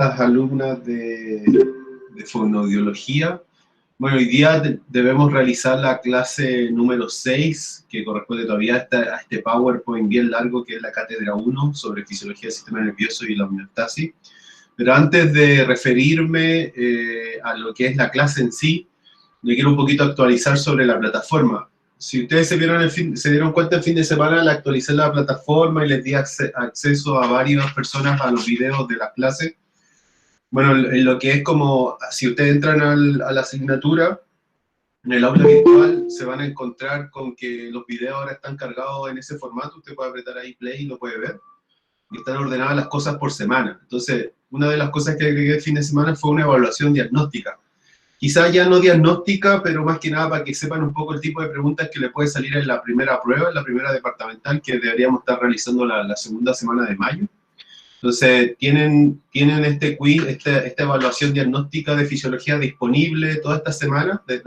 Alumnas de fonoaudiología. Bueno, hoy día debemos realizar la clase número 6, que corresponde todavía a este PowerPoint bien largo, que es la cátedra 1 sobre fisiología del sistema nervioso y la homeostasis. Pero antes de referirme a lo que es la clase en sí, le quiero un poquito actualizar sobre la plataforma. Si ustedes se dieron cuenta el fin de semana, le actualicé la plataforma y les di acceso a varias personas a los videos de las clases. Bueno, en lo que es como, si ustedes entran a la asignatura, en el aula virtual se van a encontrar con que los videos ahora están cargados en ese formato. Usted puede apretar ahí play y lo puede ver. Y están ordenadas las cosas por semana. Entonces, una de las cosas que agregué el fin de semana fue una evaluación diagnóstica. Quizá ya no diagnóstica, pero más que nada para que sepan un poco el tipo de preguntas que le puede salir en la primera prueba, en la primera departamental, que deberíamos estar realizando la segunda semana de mayo. Entonces, tienen este quiz, esta evaluación diagnóstica de fisiología disponible toda esta semana. De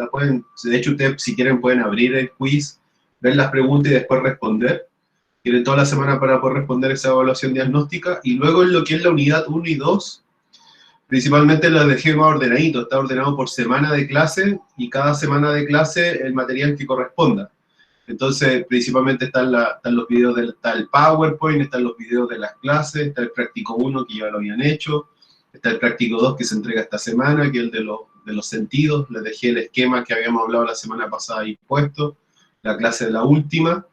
hecho, ustedes, si quieren, pueden abrir el quiz, ver las preguntas y después responder. Tienen toda la semana para poder responder esa evaluación diagnóstica. Y luego en lo que es la unidad 1 y 2, principalmente lo dejé más ordenadito. Está ordenado por semana de clase y cada semana de clase el material que corresponda. Entonces, principalmente están los videos está el PowerPoint, están los videos de las clases, está el práctico 1 que ya lo habían hecho, está el práctico 2 que se entrega esta semana, que es el de los sentidos. Les dejé el esquema que habíamos hablado la semana pasada ahí puesto, la clase de la última.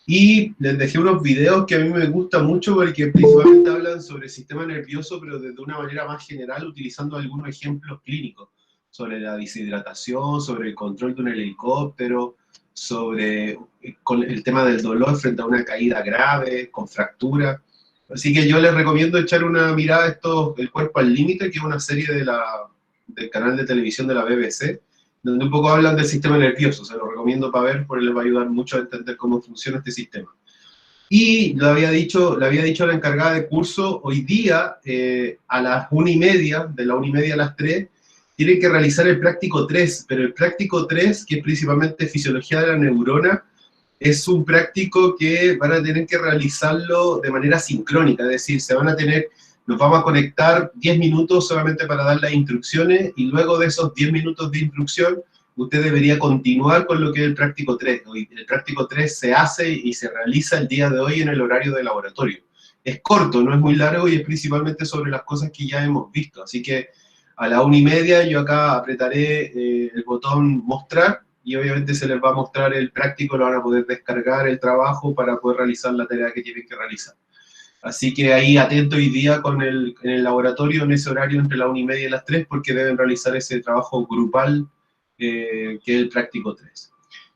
Y les dejé unos videos que a mí me gustan mucho porque principalmente hablan sobre el sistema nervioso, pero de una manera más general, utilizando algunos ejemplos clínicos, sobre la deshidratación, sobre el control de un helicóptero, sobre el tema del dolor frente a una caída grave, con fractura. Así que yo les recomiendo echar una mirada a El Cuerpo al Límite, que es una serie del canal de televisión de la BBC, donde un poco hablan del sistema nervioso. Se lo recomiendo para ver, porque les va a ayudar mucho a entender cómo funciona este sistema. Y le había dicho a la encargada de curso, hoy día, a las 1:30, de la 1:30 a las 3, tienen que realizar el práctico 3, pero el práctico 3, que es principalmente fisiología de la neurona, es un práctico que van a tener que realizarlo de manera sincrónica, es decir, nos vamos a conectar 10 minutos solamente para dar las instrucciones, y luego de esos 10 minutos de instrucción, usted debería continuar con lo que es el práctico 3. El práctico 3 se hace y se realiza el día de hoy en el horario de laboratorio. Es corto, no es muy largo y es principalmente sobre las cosas que ya hemos visto. Así que a la 1:30 yo acá apretaré el botón mostrar y obviamente se les va a mostrar el práctico, lo van a poder descargar el trabajo para poder realizar la tarea que tienen que realizar. Así que ahí atento hoy día en el laboratorio, en ese horario entre la 1:30 y las 3, porque deben realizar ese trabajo grupal que es el práctico 3.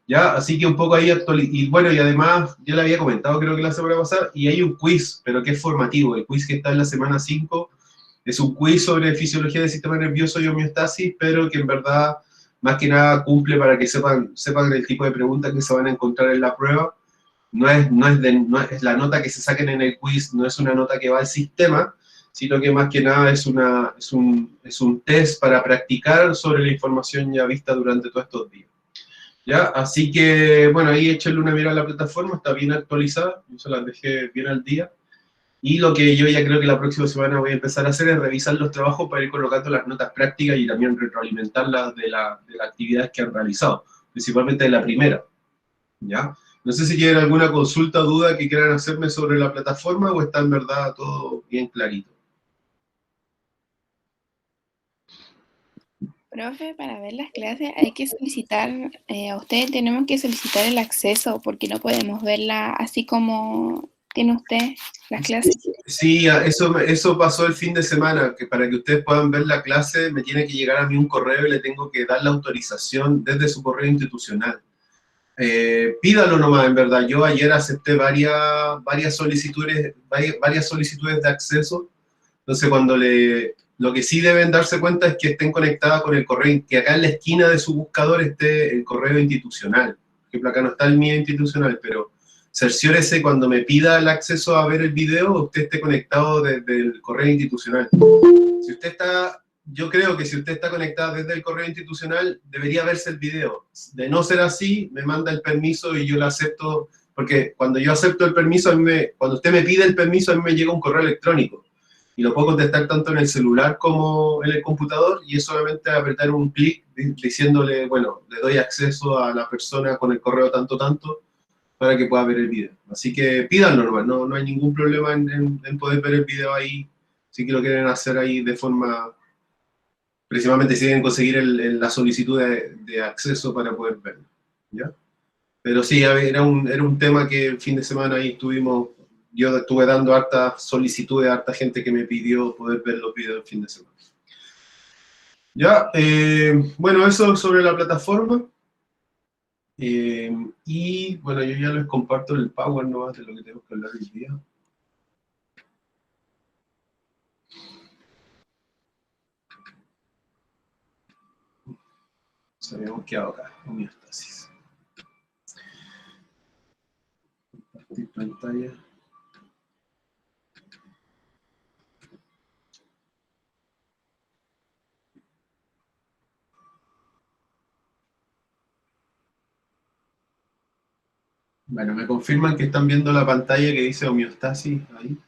¿Ya? Así que un poco ahí y bueno, y además, yo le había comentado creo que la semana pasada, y hay un quiz, pero que es formativo. El quiz que está en la semana 5 es un quiz sobre fisiología del sistema nervioso y homeostasis, pero que en verdad, más que nada, cumple para que sepan el tipo de preguntas que se van a encontrar en la prueba. No es la nota que se saquen en el quiz, no es una nota que va al sistema, sino que más que nada es un test para practicar sobre la información ya vista durante todos estos días. ¿Ya? Así que, bueno, ahí échenle una mirada a la plataforma, está bien actualizada, yo se las dejé bien al día. Y lo que yo ya creo que la próxima semana voy a empezar a hacer es revisar los trabajos para ir colocando las notas prácticas y también retroalimentarlas de las actividades que han realizado, principalmente de la primera. ¿Ya? No sé si tienen alguna consulta o duda que quieran hacerme sobre la plataforma o está en verdad todo bien clarito. Profe, para ver las clases hay que solicitar, a ustedes tenemos que solicitar el acceso porque no podemos verla así como tiene usted las clases. Sí, eso pasó el fin de semana, que para que ustedes puedan ver la clase me tiene que llegar a mí un correo y le tengo que dar la autorización desde su correo institucional. Pídalo nomás, en verdad. Yo ayer acepté varias solicitudes de acceso. Entonces, lo que sí deben darse cuenta es que estén conectadas con el correo, que acá en la esquina de su buscador esté el correo institucional. Por ejemplo, acá no está el mío institucional, pero cerciórese cuando me pida el acceso a ver el video, usted esté conectado desde el correo institucional. Yo creo que si usted está conectado desde el correo institucional, debería verse el video. De no ser así, me manda el permiso y yo lo acepto, porque cuando yo acepto el permiso, cuando usted me pide el permiso, a mí me llega un correo electrónico. y lo puedo contestar tanto en el celular como en el computador, y es solamente apretar un clic diciéndole, bueno, le doy acceso a la persona con el correo tanto, para que pueda ver el video. Así que pídanlo nomás, no hay ningún problema en poder ver el video ahí, si que lo quieren hacer ahí de forma, principalmente si quieren conseguir la solicitud de acceso para poder verlo, ¿ya? Pero sí, era un tema que el fin de semana ahí yo estuve dando harta solicitudes, harta gente que me pidió poder ver los videos el fin de semana. Ya, bueno, eso sobre la plataforma. Y bueno, yo ya les comparto el Power nomás de lo que tenemos que hablar hoy día. Nos habíamos quedado acá, homeostasis. Compartir pantalla. Bueno, me confirman que están viendo la pantalla que dice homeostasis ahí.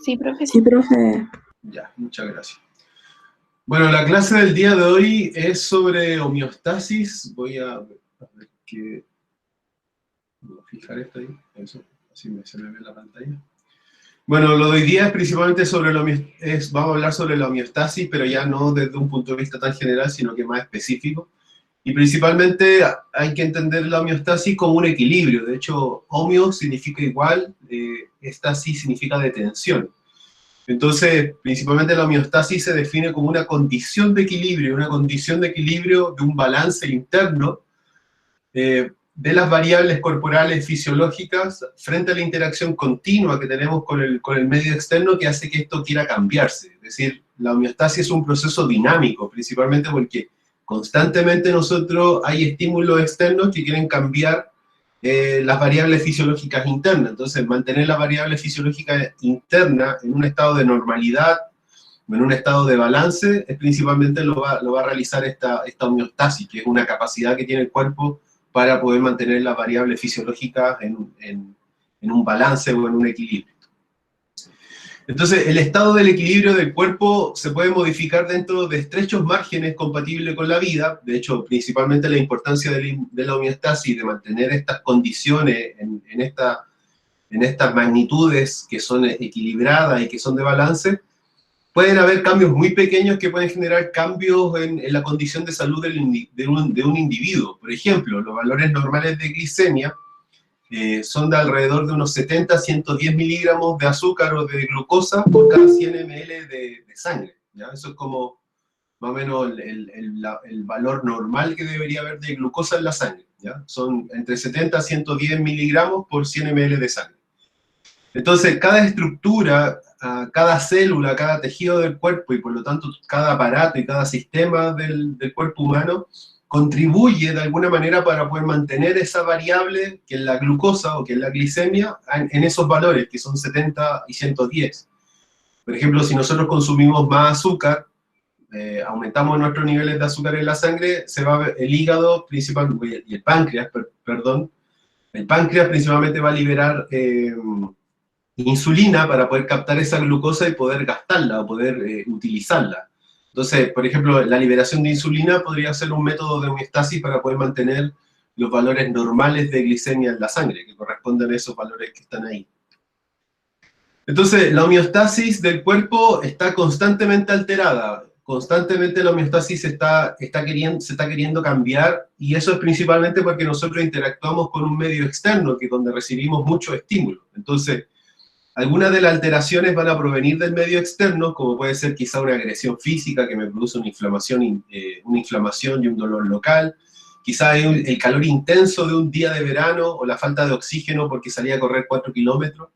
Sí, profe. Sí, profe. Ya, muchas gracias. Bueno, la clase del día de hoy es sobre homeostasis. Voy a ver que... Voy a fijar esto ahí, eso, así se me ve la pantalla. Bueno, lo de hoy día es principalmente sobre vamos a hablar sobre la homeostasis, pero ya no desde un punto de vista tan general, sino que más específico. Y principalmente hay que entender la homeostasis como un equilibrio. De hecho, homeo significa igual, estasis significa detención. Entonces, principalmente la homeostasis se define como una condición de equilibrio de un balance interno de las variables corporales fisiológicas frente a la interacción continua que tenemos con el medio externo que hace que esto quiera cambiarse. Es decir, la homeostasis es un proceso dinámico, principalmente porque constantemente hay estímulos externos que quieren cambiar las variables fisiológicas internas. Entonces, mantener la variable fisiológica interna en un estado de normalidad, en un estado de balance, principalmente lo va a realizar esta homeostasis, que es una capacidad que tiene el cuerpo para poder mantener las variables fisiológicas en un balance o en un equilibrio. Entonces, el estado del equilibrio del cuerpo se puede modificar dentro de estrechos márgenes compatibles con la vida. De hecho, principalmente la importancia de la homeostasis, de mantener estas condiciones en estas magnitudes que son equilibradas y que son de balance. Pueden haber cambios muy pequeños que pueden generar cambios en la condición de salud de un individuo. Por ejemplo, los valores normales de glicemia son de alrededor de unos 70 a 110 miligramos de azúcar o de glucosa por cada 100 ml de sangre, ¿ya? Eso es como más o menos el valor normal que debería haber de glucosa en la sangre, ¿ya? Son entre 70 a 110 miligramos por 100 ml de sangre. Entonces, cada estructura, cada célula, cada tejido del cuerpo, y por lo tanto cada aparato y cada sistema del cuerpo humano, contribuye de alguna manera para poder mantener esa variable, que es la glucosa o que es la glicemia, en esos valores, que son 70 y 110. Por ejemplo, si nosotros consumimos más azúcar, aumentamos nuestros niveles de azúcar en la sangre, se va el hígado principalmente, y el páncreas, perdón, el páncreas principalmente va a liberar insulina para poder captar esa glucosa y poder gastarla o poder utilizarla. Entonces, por ejemplo, la liberación de insulina podría ser un método de homeostasis para poder mantener los valores normales de glicemia en la sangre, que corresponden a esos valores que están ahí. Entonces, la homeostasis del cuerpo está constantemente alterada. Constantemente la homeostasis se está queriendo cambiar, y eso es principalmente porque nosotros interactuamos con un medio externo, que es donde recibimos mucho estímulo. Entonces, algunas de las alteraciones van a provenir del medio externo, como puede ser quizá una agresión física que me produce una inflamación y un dolor local, quizá el calor intenso de un día de verano, o la falta de oxígeno porque salí a correr 4 kilómetros.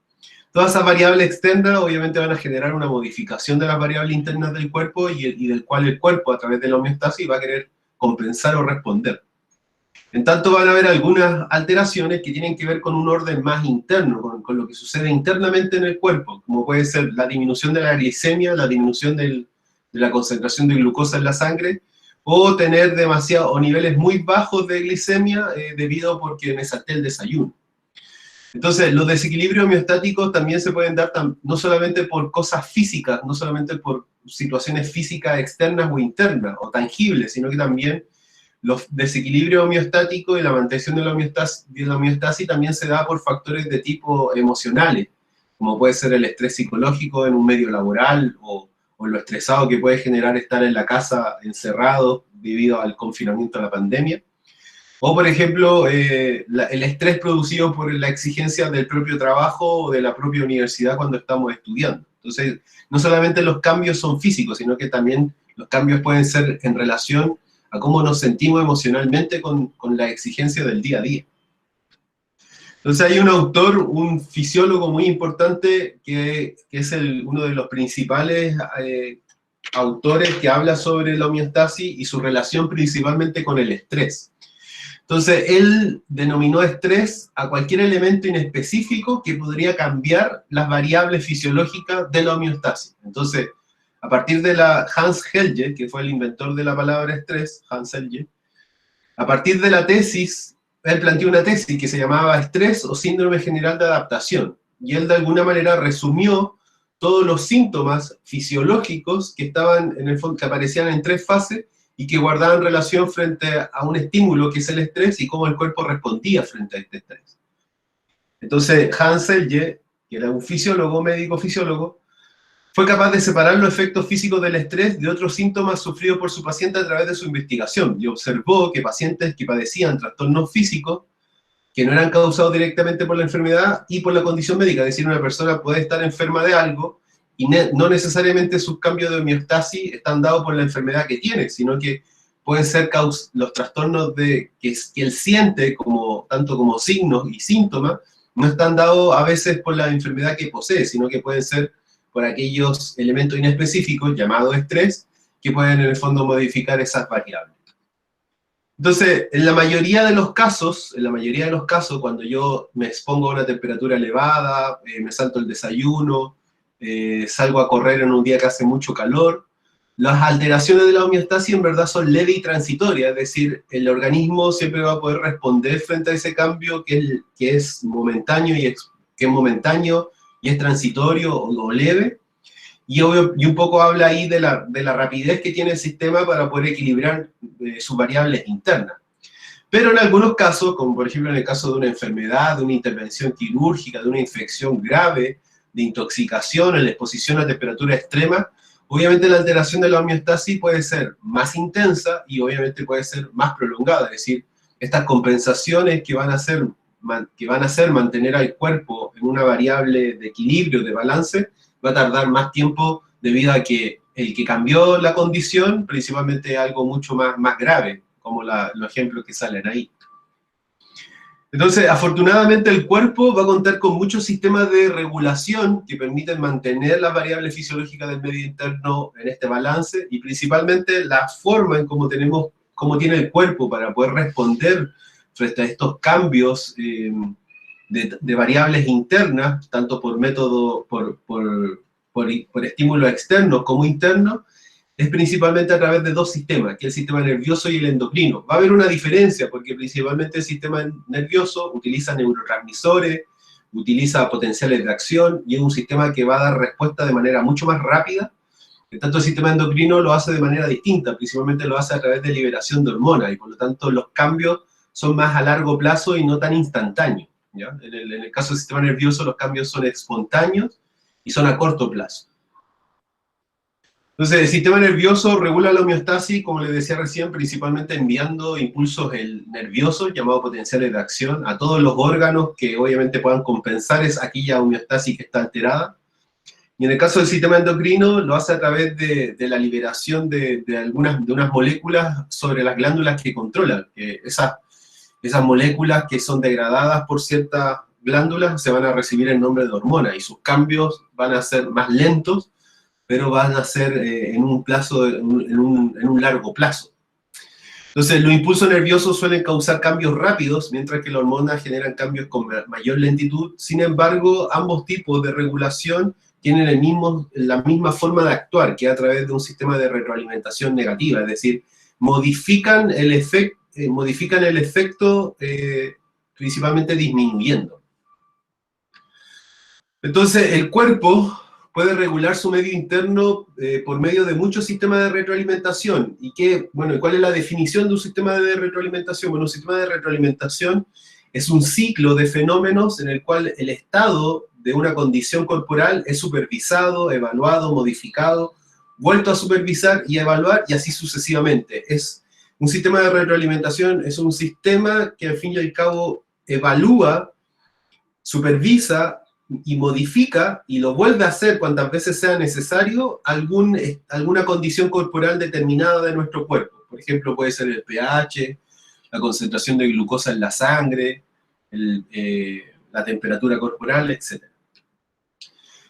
Todas esas variables externas obviamente van a generar una modificación de las variables internas del cuerpo y del cual el cuerpo, a través de la homeostasis, va a querer compensar o responder. En tanto, van a haber algunas alteraciones que tienen que ver con un orden más interno, con lo que sucede internamente en el cuerpo, como puede ser la disminución de la glicemia, la disminución de la concentración de glucosa en la sangre, o tener niveles muy bajos de glicemia porque me salté el desayuno. Entonces, los desequilibrios homeostáticos también se pueden dar no solamente por cosas físicas, no solamente por situaciones físicas externas o internas, o tangibles, sino que también los desequilibrios homeostáticos y la mantención de la homeostasis también se da por factores de tipo emocionales, como puede ser el estrés psicológico en un medio laboral, o lo estresado que puede generar estar en la casa encerrado debido al confinamiento de la pandemia. O, por ejemplo, el estrés producido por la exigencia del propio trabajo o de la propia universidad cuando estamos estudiando. Entonces, no solamente los cambios son físicos, sino que también los cambios pueden ser en relación a cómo nos sentimos emocionalmente con la exigencia del día a día. Entonces hay un autor, un fisiólogo muy importante, que es uno de los principales autores que habla sobre la homeostasis y su relación principalmente con el estrés. Entonces, él denominó estrés a cualquier elemento inespecífico que podría cambiar las variables fisiológicas de la homeostasis. Entonces, a partir de Hans Helge, que fue el inventor de la palabra estrés, Hans Helge, a partir de la tesis, él planteó una tesis que se llamaba estrés o síndrome general de adaptación. Y él de alguna manera resumió todos los síntomas fisiológicos que estaban en el fondo, que aparecían en 3 fases, y que guardaban relación frente a un estímulo que es el estrés y cómo el cuerpo respondía frente a este estrés. Entonces, Hans Helge, que era un fisiólogo, médico fisiólogo, fue capaz de separar los efectos físicos del estrés de otros síntomas sufridos por su paciente a través de su investigación, y observó que pacientes que padecían trastornos físicos que no eran causados directamente por la enfermedad y por la condición médica, es decir, una persona puede estar enferma de algo, y no necesariamente sus cambios de homeostasis están dados por la enfermedad que tiene, sino que pueden ser los trastornos que él siente, tanto como signos y síntomas, no están dados a veces por la enfermedad que posee, sino que pueden ser por aquellos elementos inespecíficos llamados estrés, que pueden en el fondo modificar esas variables. Entonces, en la mayoría de los casos, cuando yo me expongo a una temperatura elevada, me salto el desayuno, salgo a correr en un día que hace mucho calor, las alteraciones de la homeostasis en verdad son leves y transitorias, es decir, el organismo siempre va a poder responder frente a ese cambio que es momentáneo y es transitorio o leve, y un poco habla ahí de la rapidez que tiene el sistema para poder equilibrar sus variables internas. Pero en algunos casos, como por ejemplo en el caso de una enfermedad, de una intervención quirúrgica, de una infección grave, de intoxicación, en la exposición a temperatura extrema, obviamente la alteración de la homeostasis puede ser más intensa y obviamente puede ser más prolongada, es decir, estas compensaciones que van a hacer mantener al cuerpo en una variable de equilibrio, de balance, va a tardar más tiempo debido a que el que cambió la condición, principalmente es algo mucho más grave, como los ejemplos que salen ahí. Entonces, afortunadamente el cuerpo va a contar con muchos sistemas de regulación que permiten mantener las variables fisiológicas del medio interno en este balance, y principalmente la forma en cómo tiene el cuerpo para poder responder frente a estos cambios de variables internas, tanto por método, por estímulos externos como internos, es principalmente a través de 2 sistemas, que es el sistema nervioso y el endocrino. Va a haber una diferencia, porque principalmente el sistema nervioso utiliza neurotransmisores, utiliza potenciales de acción, y es un sistema que va a dar respuesta de manera mucho más rápida. En tanto, el sistema endocrino lo hace de manera distinta, principalmente lo hace a través de liberación de hormonas, y por lo tanto los cambios son más a largo plazo y no tan instantáneos, ¿ya? En el caso del sistema nervioso, los cambios son espontáneos y son a corto plazo. Entonces, el sistema nervioso regula la homeostasis, como les decía recién, principalmente enviando impulsos nerviosos, llamados potenciales de acción, a todos los órganos que obviamente puedan compensar aquella homeostasis que está alterada. Y en el caso del sistema endocrino, lo hace a través de la liberación de unas moléculas sobre las glándulas que controlan. Esas moléculas que son degradadas por ciertas glándulas se van a recibir el nombre de hormonas, y sus cambios van a ser más lentos, pero van a ser en un largo plazo. Entonces, los impulsos nerviosos suelen causar cambios rápidos, mientras que las hormonas generan cambios con mayor lentitud. Sin embargo, ambos tipos de regulación tienen la misma forma de actuar, que es a través de un sistema de retroalimentación negativa, es decir, modifican el efecto principalmente disminuyendo. Entonces, el cuerpo puede regular su medio interno por medio de muchos sistemas de retroalimentación. Bueno, ¿cuál es la definición de un sistema de retroalimentación? Bueno, un sistema de retroalimentación es un ciclo de fenómenos en el cual el estado de una condición corporal es supervisado, evaluado, modificado, vuelto a supervisar y a evaluar, y así sucesivamente. Un sistema de retroalimentación es un sistema que al fin y al cabo evalúa, supervisa y modifica y lo vuelve a hacer cuantas veces sea necesario alguna condición corporal determinada de nuestro cuerpo. Por ejemplo, puede ser el pH, la concentración de glucosa en la sangre, la temperatura corporal, etc.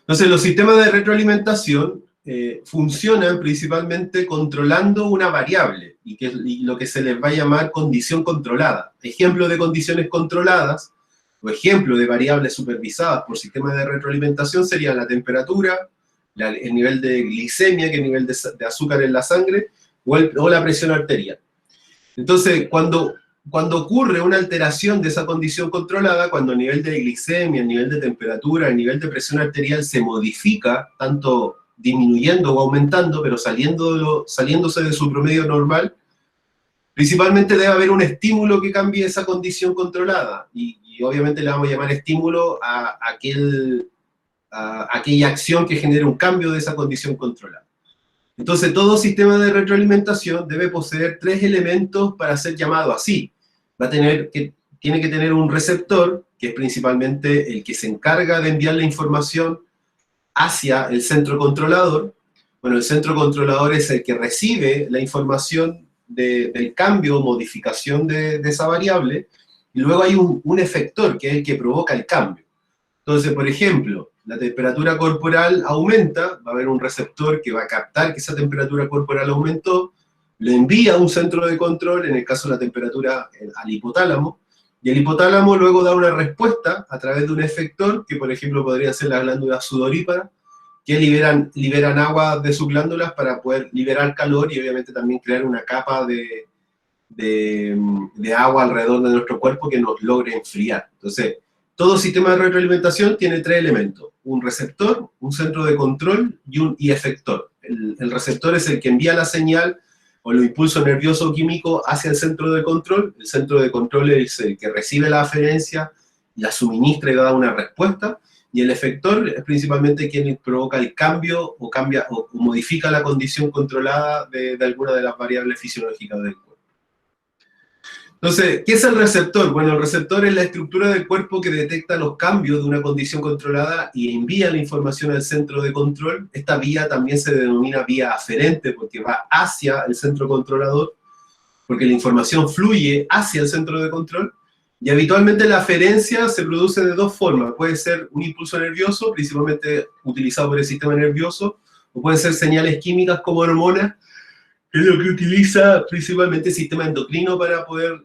Entonces, los sistemas de retroalimentación funcionan principalmente controlando una variable, y lo que se les va a llamar condición controlada. Ejemplo de condiciones controladas, o ejemplo de variables supervisadas por sistemas de retroalimentación serían la temperatura, el nivel de glicemia, que es el nivel de azúcar en la sangre, o la presión arterial. Entonces, cuando ocurre una alteración de esa condición controlada, cuando el nivel de glicemia, el nivel de temperatura, el nivel de presión arterial se modifica, tanto disminuyendo o aumentando, pero saliéndose de su promedio normal, principalmente debe haber un estímulo que cambie esa condición controlada, y obviamente le vamos a llamar estímulo a aquella acción que genere un cambio de esa condición controlada. Entonces, todo sistema de retroalimentación debe poseer 3 elementos para ser llamado así. Tiene que tener un receptor, que es principalmente el que se encarga de enviar la información hacia el centro controlador. Bueno, el centro controlador es el que recibe la información del cambio o modificación de esa variable, y luego hay un efector, que es el que provoca el cambio. Entonces, por ejemplo, la temperatura corporal aumenta, va a haber un receptor que va a captar que esa temperatura corporal aumentó, lo envía a un centro de control, en el caso de la temperatura al hipotálamo, y el hipotálamo luego da una respuesta a través de un efector, que por ejemplo podría ser las glándulas sudoríparas, que liberan agua de sus glándulas para poder liberar calor y obviamente también crear una capa de agua alrededor de nuestro cuerpo que nos logre enfriar. Entonces, todo sistema de retroalimentación tiene 3 elementos: un receptor, un centro de control y efector. El receptor es el que envía la señal o los impulsos nerviosos o químicos hacia el centro de control. El centro de control es el que recibe la aferencia, la suministra y da una respuesta. Y el efector es principalmente quien provoca el cambio o modifica la condición controlada de alguna de las variables fisiológicas del cuerpo. Entonces, ¿qué es el receptor? Bueno, el receptor es la estructura del cuerpo que detecta los cambios de una condición controlada y envía la información al centro de control. Esta vía también se denomina vía aferente porque va hacia el centro controlador, porque la información fluye hacia el centro de control. Y habitualmente la aferencia se produce de 2 formas. Puede ser un impulso nervioso, principalmente utilizado por el sistema nervioso, o pueden ser señales químicas como hormonas, que es lo que utiliza principalmente el sistema endocrino para poder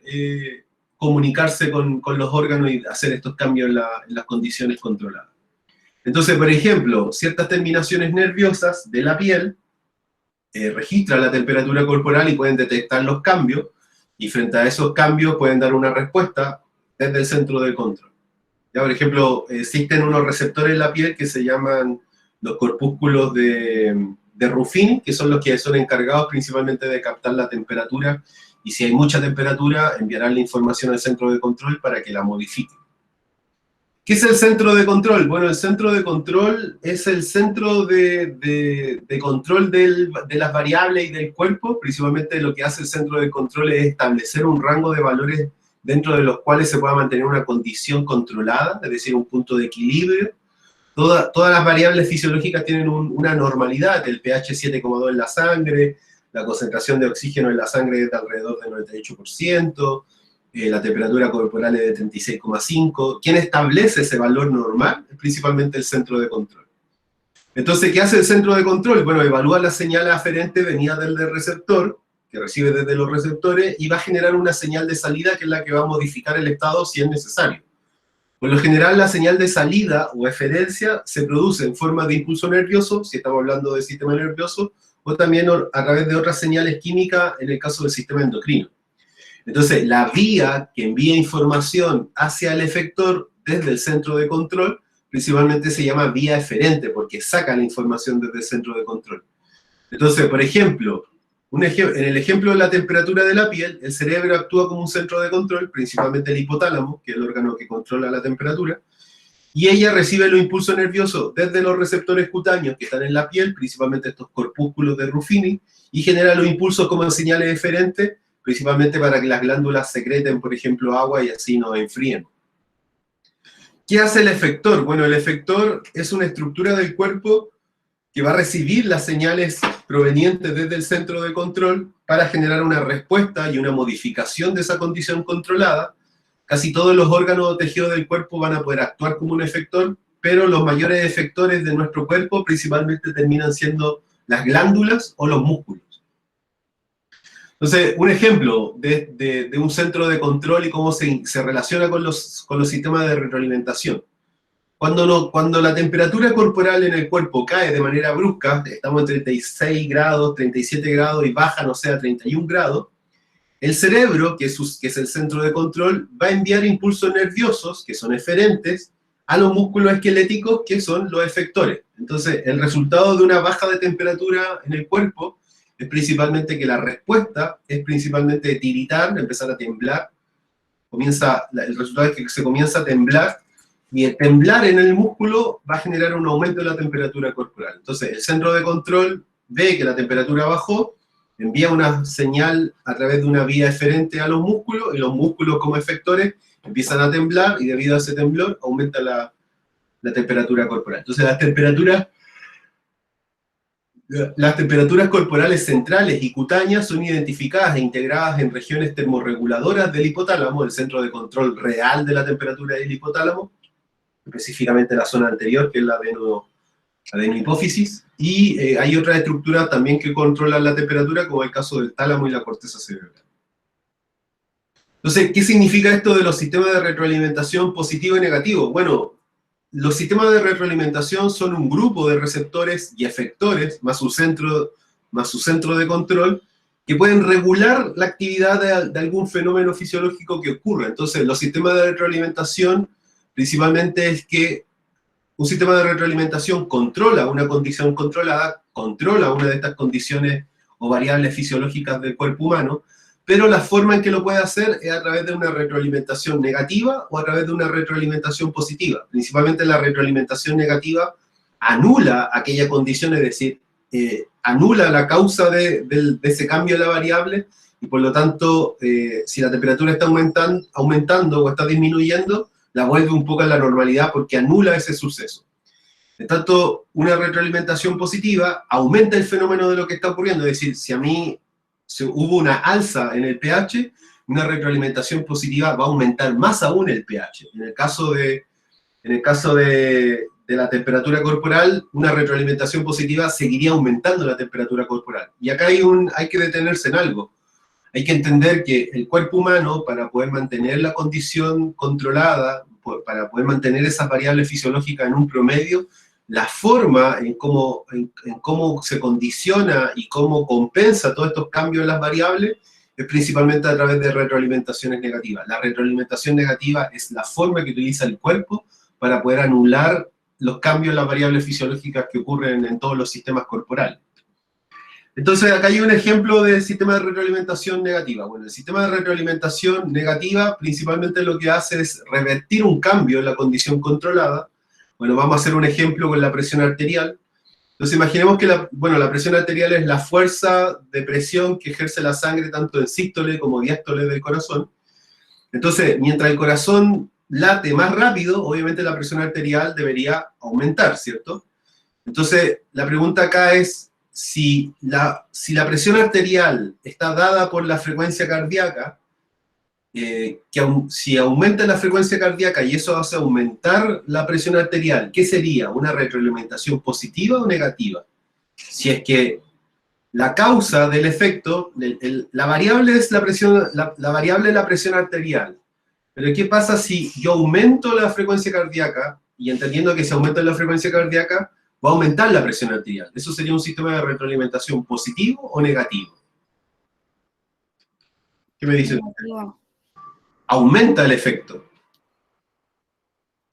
comunicarse con los órganos y hacer estos cambios en las condiciones controladas. Entonces, por ejemplo, ciertas terminaciones nerviosas de la piel registran la temperatura corporal y pueden detectar los cambios, y frente a esos cambios pueden dar una respuesta desde el centro de control. Ya, por ejemplo, existen unos receptores en la piel que se llaman los corpúsculos de Ruffini, que son los que son encargados principalmente de captar la temperatura, y si hay mucha temperatura, enviarán la información al centro de control para que la modifique. ¿Qué es el centro de control? Bueno, el centro de control es el centro de control de las variables y del cuerpo. Principalmente lo que hace el centro de control es establecer un rango de valores dentro de los cuales se pueda mantener una condición controlada, es decir, un punto de equilibrio. Todas las variables fisiológicas tienen una normalidad: el pH 7,2 en la sangre, la concentración de oxígeno en la sangre es de alrededor del 98%, la temperatura corporal es de 36,5. ¿Quién establece ese valor normal? Es principalmente el centro de control. Entonces, ¿qué hace el centro de control? Bueno, evalúa la señal aferente venida del receptor, que recibe desde los receptores, y va a generar una señal de salida que es la que va a modificar el estado si es necesario. Por lo general, la señal de salida o eferencia se produce en forma de impulso nervioso, si estamos hablando del sistema nervioso, o también a través de otras señales químicas en el caso del sistema endocrino. Entonces, la vía que envía información hacia el efector desde el centro de control principalmente se llama vía eferente, porque saca la información desde el centro de control. Entonces, por ejemplo, en el ejemplo de la temperatura de la piel, el cerebro actúa como un centro de control, principalmente el hipotálamo, que es el órgano que controla la temperatura, y ella recibe los impulsos nerviosos desde los receptores cutáneos que están en la piel, principalmente estos corpúsculos de Ruffini, y genera los impulsos como señales eferentes, principalmente para que las glándulas secreten, por ejemplo, agua y así no enfríen. ¿Qué hace el efector? Bueno, el efector es una estructura del cuerpo que va a recibir las señales provenientes desde el centro de control para generar una respuesta y una modificación de esa condición controlada. Casi todos los órganos o tejidos del cuerpo van a poder actuar como un efector, pero los mayores efectores de nuestro cuerpo principalmente terminan siendo las glándulas o los músculos. Entonces, un ejemplo de un centro de control y cómo se relaciona con los sistemas de retroalimentación. Cuando la temperatura corporal en el cuerpo cae de manera brusca, estamos en 36 grados, 37 grados y baja, no sé, a 31 grados, el cerebro, que es el centro de control, va a enviar impulsos nerviosos, que son eferentes, a los músculos esqueléticos, que son los efectores. Entonces, el resultado de una baja de temperatura en el cuerpo es principalmente que la respuesta es principalmente tiritar, empezar a temblar. El resultado es que se comienza a temblar, y el temblar en el músculo va a generar un aumento de la temperatura corporal. Entonces, el centro de control ve que la temperatura bajó, envía una señal a través de una vía eferente a los músculos, y los músculos como efectores empiezan a temblar, y debido a ese temblor aumenta la temperatura corporal. Entonces, las temperaturas corporales centrales y cutáneas son identificadas e integradas en regiones termorreguladoras del hipotálamo, el centro de control real de la temperatura del hipotálamo, específicamente la zona anterior, que es la adenohipófisis, y hay otras estructuras también que controlan la temperatura, como el caso del tálamo y la corteza cerebral. Entonces, ¿qué significa esto de los sistemas de retroalimentación positivo y negativo? Bueno, los sistemas de retroalimentación son un grupo de receptores y efectores, más su centro de control, que pueden regular la actividad de algún fenómeno fisiológico que ocurra. Entonces, los sistemas de retroalimentación principalmente es que un sistema de retroalimentación controla una condición controlada, controla una de estas condiciones o variables fisiológicas del cuerpo humano, pero la forma en que lo puede hacer es a través de una retroalimentación negativa o a través de una retroalimentación positiva. Principalmente la retroalimentación negativa anula aquella condición, es decir, anula la causa de ese cambio de la variable, y por lo tanto, si la temperatura está aumentando o está disminuyendo, la vuelve un poco a la normalidad porque anula ese suceso. En tanto, una retroalimentación positiva aumenta el fenómeno de lo que está ocurriendo, es decir, si a mí hubo una alza en el pH, una retroalimentación positiva va a aumentar más aún el pH. En el caso de la temperatura corporal, una retroalimentación positiva seguiría aumentando la temperatura corporal. Y acá hay que detenerse en algo. Hay que entender que el cuerpo humano, para poder mantener la condición controlada, para poder mantener esas variables fisiológicas en un promedio, la forma en cómo se condiciona y cómo compensa todos estos cambios en las variables es principalmente a través de retroalimentaciones negativas. La retroalimentación negativa es la forma que utiliza el cuerpo para poder anular los cambios en las variables fisiológicas que ocurren en todos los sistemas corporales. Entonces, acá hay un ejemplo del sistema de retroalimentación negativa. Bueno, el sistema de retroalimentación negativa principalmente lo que hace es revertir un cambio en la condición controlada. Bueno, vamos a hacer un ejemplo con la presión arterial. Entonces, imaginemos que la presión arterial es la fuerza de presión que ejerce la sangre tanto en sístole como diástole del corazón. Entonces, mientras el corazón late más rápido, obviamente la presión arterial debería aumentar, ¿cierto? Entonces, la pregunta acá es, si la presión arterial está dada por la frecuencia cardíaca, si aumenta la frecuencia cardíaca y eso hace aumentar la presión arterial, ¿qué sería? ¿Una retroalimentación positiva o negativa? Si es que la causa del efecto, la variable es la variable es la presión arterial, pero ¿qué pasa si yo aumento la frecuencia cardíaca, y entendiendo que si aumenta la frecuencia cardíaca, va a aumentar la presión arterial? ¿Eso sería un sistema de retroalimentación positivo o negativo? ¿Qué me dicen? Negativo. Aumenta el efecto.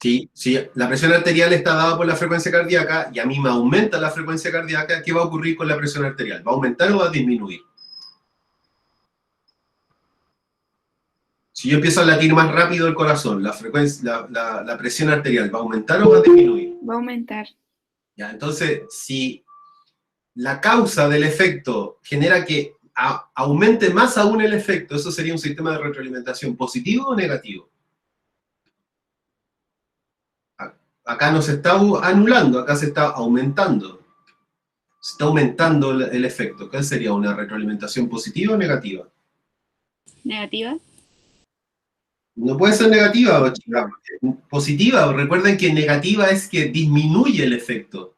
Si la presión arterial está dada por la frecuencia cardíaca y a mí me aumenta la frecuencia cardíaca, ¿qué va a ocurrir con la presión arterial? ¿Va a aumentar o va a disminuir? Si yo empiezo a latir más rápido el corazón, la presión arterial, ¿va a aumentar o va a disminuir? Va a aumentar. Ya, entonces, si la causa del efecto genera que aumente más aún el efecto, ¿eso sería un sistema de retroalimentación positivo o negativo? Acá no se está anulando, acá se está aumentando. Se está aumentando el efecto. ¿Qué sería? ¿Una retroalimentación positiva o negativa? ¿Negativa? No puede ser negativa, positiva. Recuerden que negativa es que disminuye el efecto.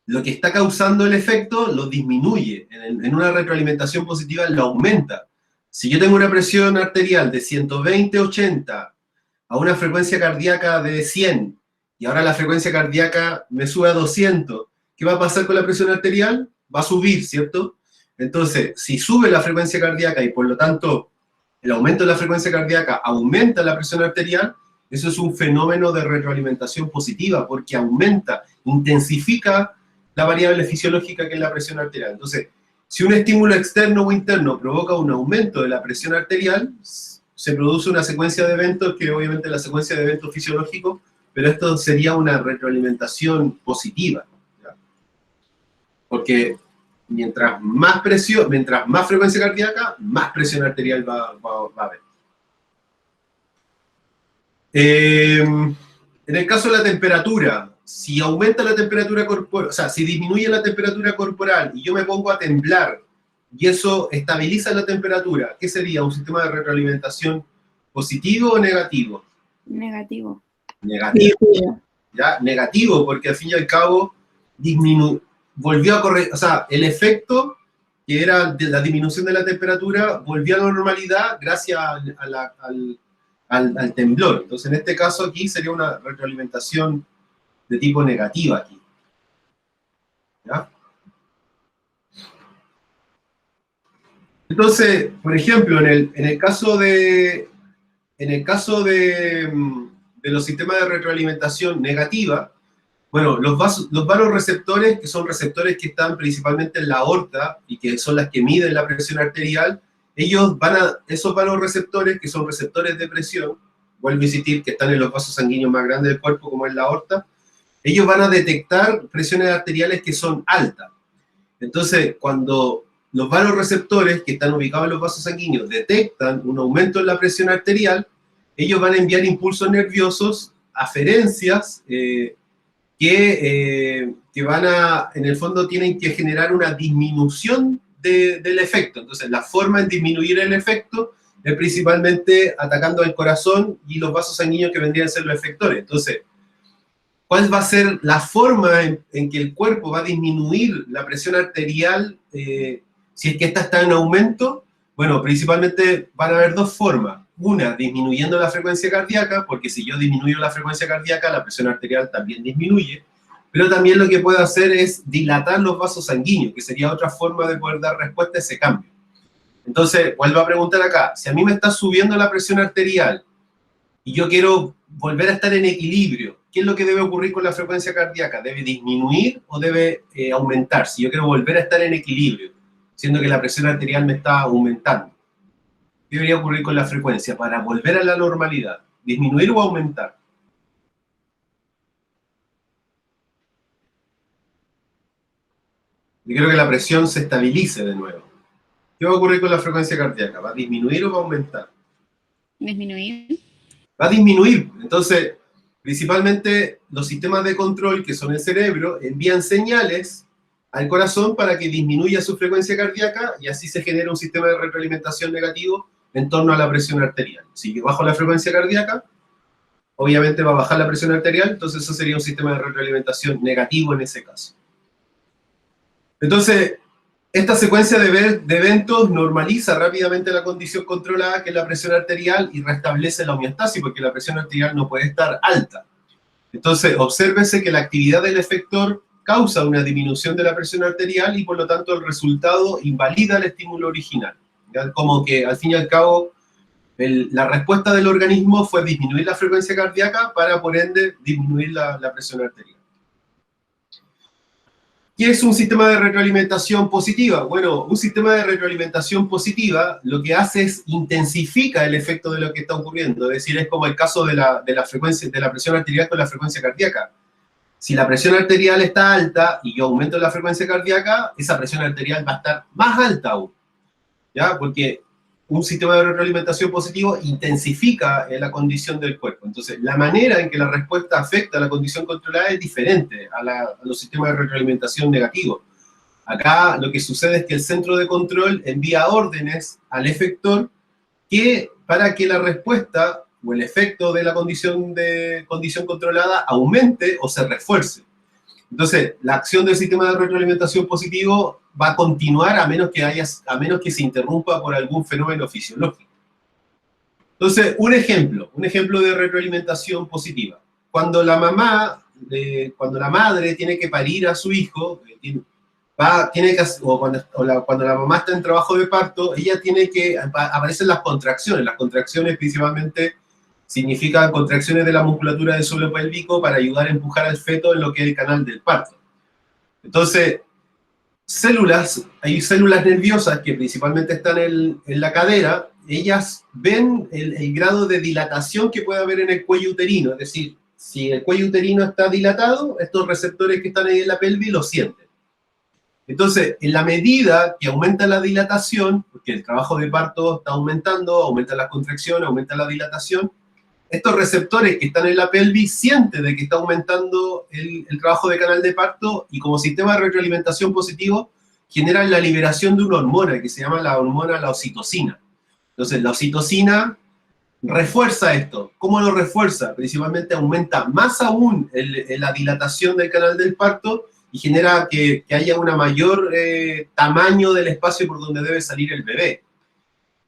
Lo que está causando el efecto lo disminuye. En una retroalimentación positiva lo aumenta. Si yo tengo una presión arterial de 120/80 a una frecuencia cardíaca de 100 y ahora la frecuencia cardíaca me sube a 200, ¿qué va a pasar con la presión arterial? Va a subir, ¿cierto? Entonces, si sube la frecuencia cardíaca y por lo tanto el aumento de la frecuencia cardíaca aumenta la presión arterial, eso es un fenómeno de retroalimentación positiva porque aumenta, intensifica la variable fisiológica que es la presión arterial. Entonces, si un estímulo externo o interno provoca un aumento de la presión arterial, se produce una secuencia de eventos, que obviamente es la secuencia de eventos fisiológicos, pero esto sería una retroalimentación positiva, ¿ya? Porque mientras más presión, mientras más frecuencia cardíaca, más presión arterial va a haber. En el caso de la temperatura, si aumenta la temperatura corporal, o sea, si disminuye la temperatura corporal y yo me pongo a temblar y eso estabiliza la temperatura, ¿qué sería? ¿Un sistema de retroalimentación positivo o negativo? Negativo. Negativo. ¿Ya? Negativo, porque al fin y al cabo volvió a correr, o sea, el efecto que era de la disminución de la temperatura volvió a la normalidad gracias al temblor. Entonces, en este caso aquí sería una retroalimentación de tipo negativa aquí. ¿Ya? Entonces, por ejemplo, en el caso de los sistemas de retroalimentación negativa, bueno, los vasoreceptores, que son receptores que están principalmente en la aorta y que son las que miden la presión arterial, esos vasoreceptores, que son receptores de presión, vuelvo a insistir que están en los vasos sanguíneos más grandes del cuerpo, como es la aorta, ellos van a detectar presiones arteriales que son altas. Entonces, cuando los vasoreceptores que están ubicados en los vasos sanguíneos detectan un aumento en la presión arterial, ellos van a enviar impulsos nerviosos, aferencias, que van a, en el fondo, tienen que generar una disminución del efecto. Entonces, la forma en disminuir el efecto es principalmente atacando al corazón y los vasos sanguíneos que vendrían a ser los efectores. Entonces, ¿cuál va a ser la forma en que el cuerpo va a disminuir la presión arterial si es que esta está en aumento? Bueno, principalmente van a haber dos formas. Una, disminuyendo la frecuencia cardíaca, porque si yo disminuyo la frecuencia cardíaca, la presión arterial también disminuye, pero también lo que puedo hacer es dilatar los vasos sanguíneos, que sería otra forma de poder dar respuesta a ese cambio. Entonces, vuelvo a preguntar acá, si a mí me está subiendo la presión arterial y yo quiero volver a estar en equilibrio, ¿qué es lo que debe ocurrir con la frecuencia cardíaca? ¿Debe disminuir o debe aumentar? Si yo quiero volver a estar en equilibrio, siendo que la presión arterial me está aumentando, ¿qué debería ocurrir con la frecuencia para volver a la normalidad? ¿Disminuir o aumentar? Yo quiero que la presión se estabilice de nuevo. ¿Qué va a ocurrir con la frecuencia cardíaca? ¿Va a disminuir o va a aumentar? Disminuir. Va a disminuir. Entonces, principalmente los sistemas de control que son el cerebro envían señales al corazón para que disminuya su frecuencia cardíaca y así se genera un sistema de retroalimentación negativo en torno a la presión arterial. Si yo bajo la frecuencia cardíaca, obviamente va a bajar la presión arterial, entonces eso sería un sistema de retroalimentación negativo en ese caso. Entonces, esta secuencia de eventos normaliza rápidamente la condición controlada, que es la presión arterial, y restablece la homeostasis, porque la presión arterial no puede estar alta. Entonces, obsérvese que la actividad del efector causa una disminución de la presión arterial y por lo tanto el resultado invalida el estímulo original. ¿Ya? Como que al fin y al cabo La respuesta del organismo fue disminuir la frecuencia cardíaca para, por ende, disminuir la presión arterial. ¿Qué es un sistema de retroalimentación positiva? Bueno, un sistema de retroalimentación positiva lo que hace es intensifica el efecto de lo que está ocurriendo, es decir, es como el caso de la frecuencia, de la presión arterial con la frecuencia cardíaca. Si la presión arterial está alta y yo aumento la frecuencia cardíaca, esa presión arterial va a estar más alta aún, ¿ya? Porque un sistema de retroalimentación positivo intensifica la condición del cuerpo. Entonces, la manera en que la respuesta afecta a la condición controlada es diferente a los sistemas de retroalimentación negativos. Acá lo que sucede es que el centro de control envía órdenes al efector para que la respuesta o el efecto de la condición controlada aumente o se refuerce. Entonces, la acción del sistema de retroalimentación positivo va a continuar a menos que se interrumpa por algún fenómeno fisiológico. Entonces, un ejemplo de retroalimentación positiva. Cuando la madre tiene que parir a su hijo, cuando la mamá está en trabajo de parto, aparecen las contracciones. Las contracciones principalmente significan contracciones de la musculatura del suelo pélvico para ayudar a empujar al feto en lo que es el canal del parto. Entonces, hay células nerviosas que principalmente están en la cadera, ellas ven el grado de dilatación que puede haber en el cuello uterino, es decir, si el cuello uterino está dilatado, estos receptores que están ahí en la pelvis lo sienten. Entonces, en la medida que aumenta la dilatación, porque el trabajo de parto está aumentando, aumenta la contracción, aumenta la dilatación, estos receptores que están en la pelvis sienten de que está aumentando el trabajo de canal de parto y como sistema de retroalimentación positivo generan la liberación de una hormona que se llama la oxitocina. Entonces, la oxitocina refuerza esto. ¿Cómo lo refuerza? Principalmente aumenta más aún la dilatación del canal del parto y genera que haya un mayor tamaño del espacio por donde debe salir el bebé.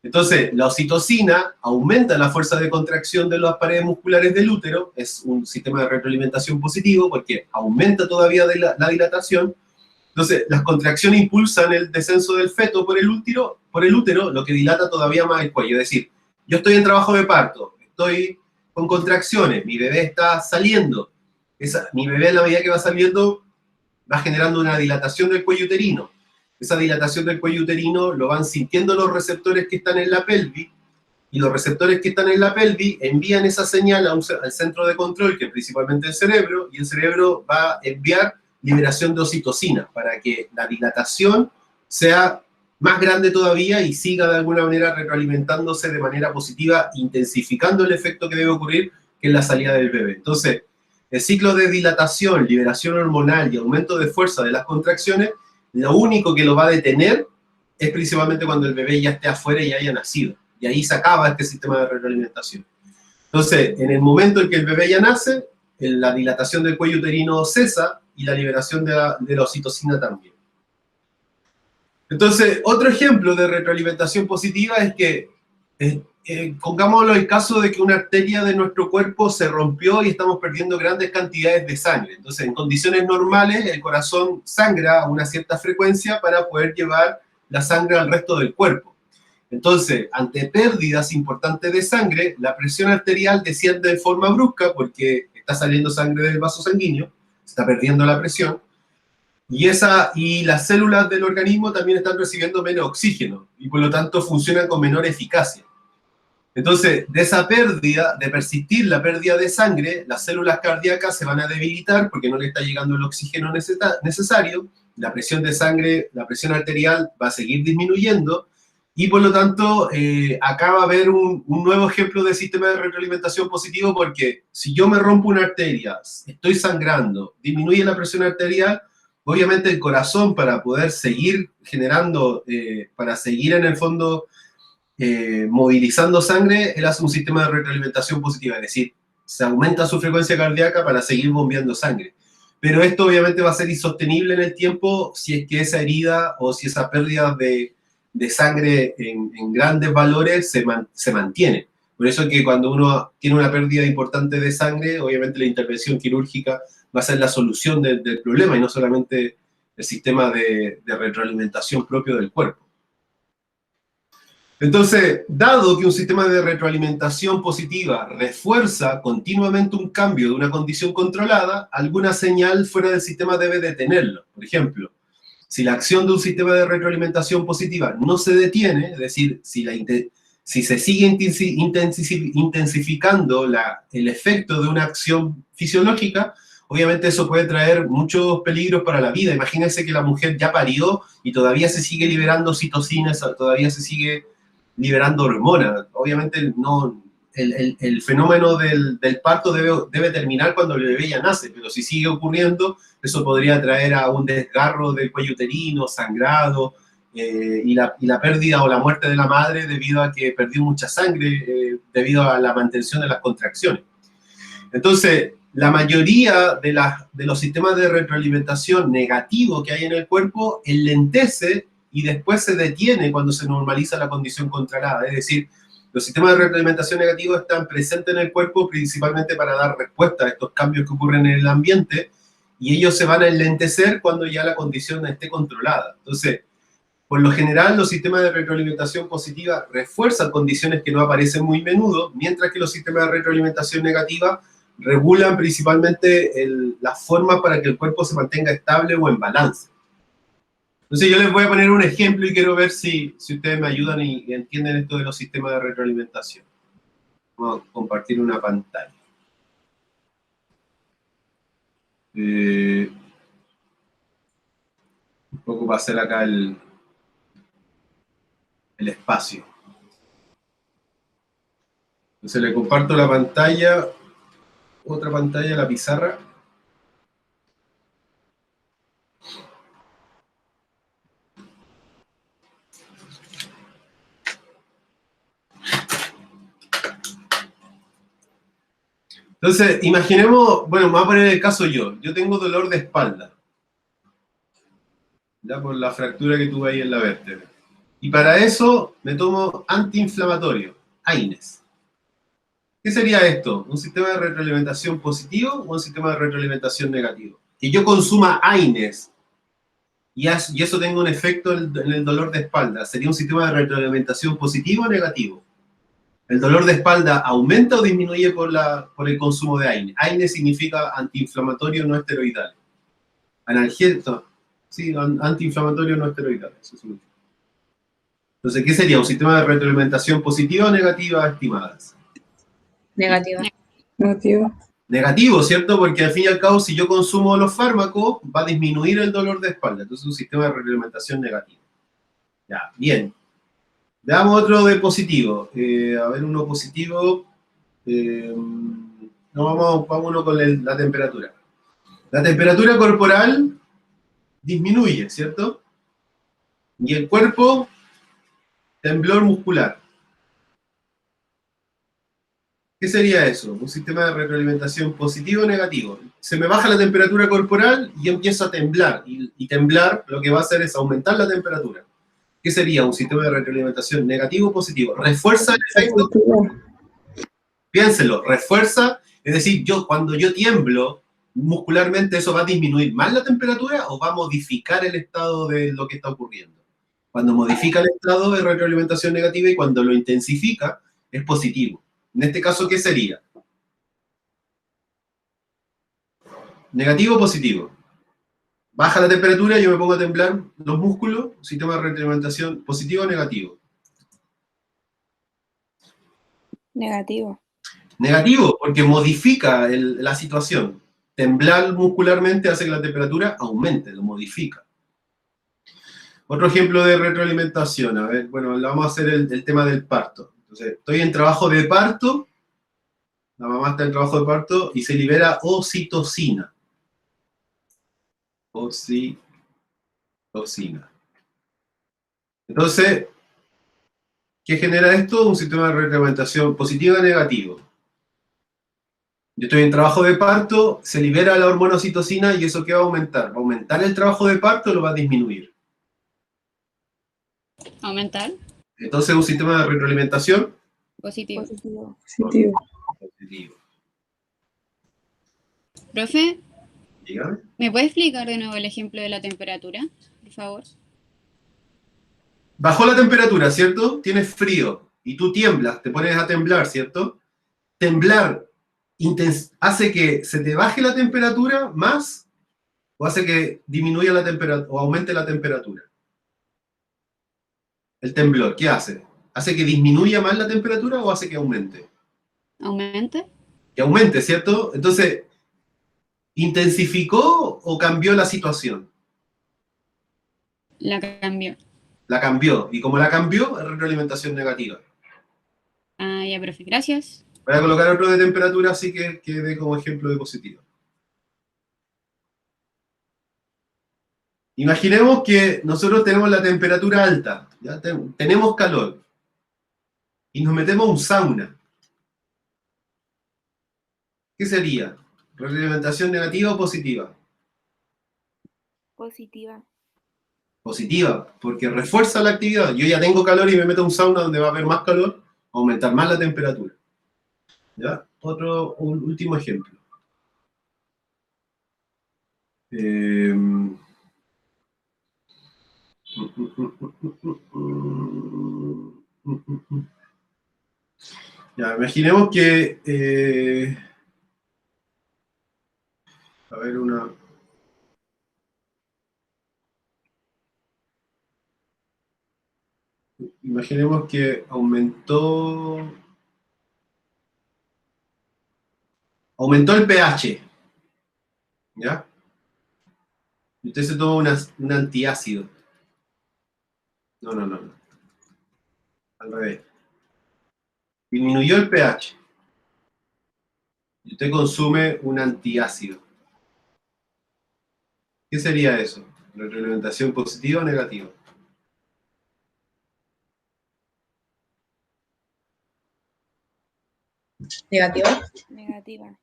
Entonces, la oxitocina aumenta la fuerza de contracción de las paredes musculares del útero, es un sistema de retroalimentación positivo porque aumenta todavía la dilatación. Entonces, las contracciones impulsan el descenso del feto por el útero, lo que dilata todavía más el cuello. Es decir, yo estoy en trabajo de parto, estoy con contracciones, mi bebé está saliendo. Mi bebé a la medida que va saliendo va generando una dilatación del cuello uterino. Esa dilatación del cuello uterino lo van sintiendo los receptores que están en la pelvis, y los receptores que están en la pelvis envían esa señal al centro de control, que es principalmente el cerebro, y el cerebro va a enviar liberación de oxitocina para que la dilatación sea más grande todavía y siga de alguna manera retroalimentándose de manera positiva, intensificando el efecto que debe ocurrir, que es la salida del bebé. Entonces, el ciclo de dilatación, liberación hormonal y aumento de fuerza de las contracciones, lo único que lo va a detener es principalmente cuando el bebé ya esté afuera y haya nacido. Y ahí se acaba este sistema de retroalimentación. Entonces, en el momento en que el bebé ya nace, la dilatación del cuello uterino cesa y la liberación de la oxitocina también. Entonces, otro ejemplo de retroalimentación positiva es que, pongámoslo el caso de que una arteria de nuestro cuerpo se rompió y estamos perdiendo grandes cantidades de sangre. Entonces, en condiciones normales, el corazón sangra a una cierta frecuencia para poder llevar la sangre al resto del cuerpo. Entonces, ante pérdidas importantes de sangre, la presión arterial desciende de forma brusca porque está saliendo sangre del vaso sanguíneo, se está perdiendo la presión, y las células del organismo también están recibiendo menos oxígeno, y por lo tanto funcionan con menor eficacia. Entonces, de esa pérdida, de persistir la pérdida de sangre, las células cardíacas se van a debilitar porque no le está llegando el oxígeno necesario, la presión de sangre, la presión arterial va a seguir disminuyendo, y por lo tanto, acá va a haber un nuevo ejemplo de sistema de retroalimentación positivo, porque si yo me rompo una arteria, estoy sangrando, disminuye la presión arterial, obviamente el corazón, para poder seguir generando, para seguir en el fondo movilizando sangre, él hace un sistema de retroalimentación positiva, es decir, se aumenta su frecuencia cardíaca para seguir bombeando sangre. Pero esto obviamente va a ser insostenible en el tiempo si es que esa herida o si esa pérdida de sangre en grandes valores se mantiene. Por eso es que cuando uno tiene una pérdida importante de sangre, obviamente la intervención quirúrgica va a ser la solución del problema y no solamente el sistema de retroalimentación propio del cuerpo. Entonces, dado que un sistema de retroalimentación positiva refuerza continuamente un cambio de una condición controlada, alguna señal fuera del sistema debe detenerlo. Por ejemplo, si la acción de un sistema de retroalimentación positiva no se detiene, es decir, si se sigue intensificando el efecto de una acción fisiológica, obviamente eso puede traer muchos peligros para la vida. Imagínense que la mujer ya parió y todavía se sigue liberando oxitocina, todavía se sigue liberando hormonas. Obviamente no, el fenómeno del parto debe terminar cuando el bebé ya nace, pero si sigue ocurriendo, eso podría traer a un desgarro del cuello uterino, sangrado, y la pérdida o la muerte de la madre debido a que perdió mucha sangre, debido a la mantención de las contracciones. Entonces, la mayoría de los sistemas de retroalimentación negativos que hay en el cuerpo enlentece y después se detiene cuando se normaliza la condición controlada. Es decir, los sistemas de retroalimentación negativos están presentes en el cuerpo principalmente para dar respuesta a estos cambios que ocurren en el ambiente, y ellos se van a enlentecer cuando ya la condición esté controlada. Entonces, por lo general, los sistemas de retroalimentación positiva refuerzan condiciones que no aparecen muy a menudo, mientras que los sistemas de retroalimentación negativa regulan principalmente las formas para que el cuerpo se mantenga estable o en balance. Entonces yo les voy a poner un ejemplo y quiero ver si ustedes me ayudan y entienden esto de los sistemas de retroalimentación. Vamos a compartir una pantalla. Un poco para hacer acá el espacio. Entonces le comparto la pantalla, otra pantalla, la pizarra. Entonces, imaginemos, bueno, me voy a poner el caso yo. Yo tengo dolor de espalda, ya por la fractura que tuve ahí en la vértebra. Y para eso me tomo antiinflamatorio, AINES. ¿Qué sería esto? ¿Un sistema de retroalimentación positivo o un sistema de retroalimentación negativo? Que yo consuma AINES y eso tenga un efecto en el dolor de espalda. ¿Sería un sistema de retroalimentación positivo o negativo? ¿El dolor de espalda aumenta o disminuye por el consumo de AINES? AINES significa antiinflamatorio no esteroidal. Analgésico, sí, antiinflamatorio no esteroidal. Eso significa. Entonces, ¿qué sería? ¿Un sistema de retroalimentación positiva o negativa, estimadas? Negativa. Negativo. Negativo, ¿cierto? Porque al fin y al cabo, si yo consumo los fármacos, va a disminuir el dolor de espalda. Entonces, es un sistema de retroalimentación negativo. Ya, bien. Veamos otro de positivo. A ver, uno positivo. No, vamos uno con la temperatura. La temperatura corporal disminuye, ¿cierto? Y el cuerpo, temblor muscular. ¿Qué sería eso? Un sistema de retroalimentación positivo o negativo. Se me baja la temperatura corporal y empiezo a temblar. Y temblar lo que va a hacer es aumentar la temperatura. ¿Qué sería? Un sistema de retroalimentación negativo o positivo. ¿Refuerza el efecto? Piénselo, refuerza. Es decir, cuando yo tiemblo muscularmente, ¿eso va a disminuir más la temperatura o va a modificar el estado de lo que está ocurriendo? Cuando modifica el estado de retroalimentación negativa y cuando lo intensifica, es positivo. En este caso, ¿qué sería? ¿Negativo o positivo? Baja la temperatura, yo me pongo a temblar los músculos, sistema de retroalimentación positivo o negativo. Negativo. Negativo, porque modifica la situación. Temblar muscularmente hace que la temperatura aumente, lo modifica. Otro ejemplo de retroalimentación, a ver, bueno, vamos a hacer el tema del parto. Entonces, estoy en trabajo de parto, la mamá está en trabajo de parto y se libera oxitocina. Oxitocina. Entonces, ¿qué genera esto? Un sistema de retroalimentación positivo o negativo. Yo estoy en trabajo de parto, se libera la hormona oxitocina y ¿eso qué va a aumentar? ¿Va a aumentar el trabajo de parto o lo va a disminuir? Aumentar. Entonces, un sistema de retroalimentación Positivo. Positivo. positivo. Profe, Dígame. ¿me puede explicar de nuevo el ejemplo de la temperatura, por favor? bajó la temperatura, ¿cierto? Tienes frío y tú tiemblas, te pones a temblar, ¿cierto? Temblar hace que se te baje la temperatura más o hace que disminuya la temperatura o aumente la temperatura. El temblor, ¿qué hace? ¿Hace que disminuya más la temperatura o hace que aumente? ¿Aumente? Que aumente, ¿cierto? Entonces, ¿intensificó o cambió la situación? La cambió. La cambió. Y como la cambió, es retroalimentación negativa. Ah, ya, profe, gracias. Voy a colocar otro de temperatura así que quede como ejemplo de positivo. Imaginemos que nosotros tenemos la temperatura alta, ¿ya? Tenemos calor, y nos metemos a un sauna. ¿Qué sería? ¿Retroalimentación negativa o positiva? Positiva. Positiva, porque refuerza la actividad. Yo ya tengo calor y me meto a un sauna donde va a haber más calor, aumentar más la temperatura. ¿Ya? Un último ejemplo. Ya, imaginemos que... a ver, imaginemos que aumentó el pH, ¿ya? Y usted se toma un antiácido. No. Al revés. Disminuyó el pH. Y usted consume un antiácido. ¿Qué sería eso? ¿Retroalimentación positiva o negativa? Negativa. Negativa.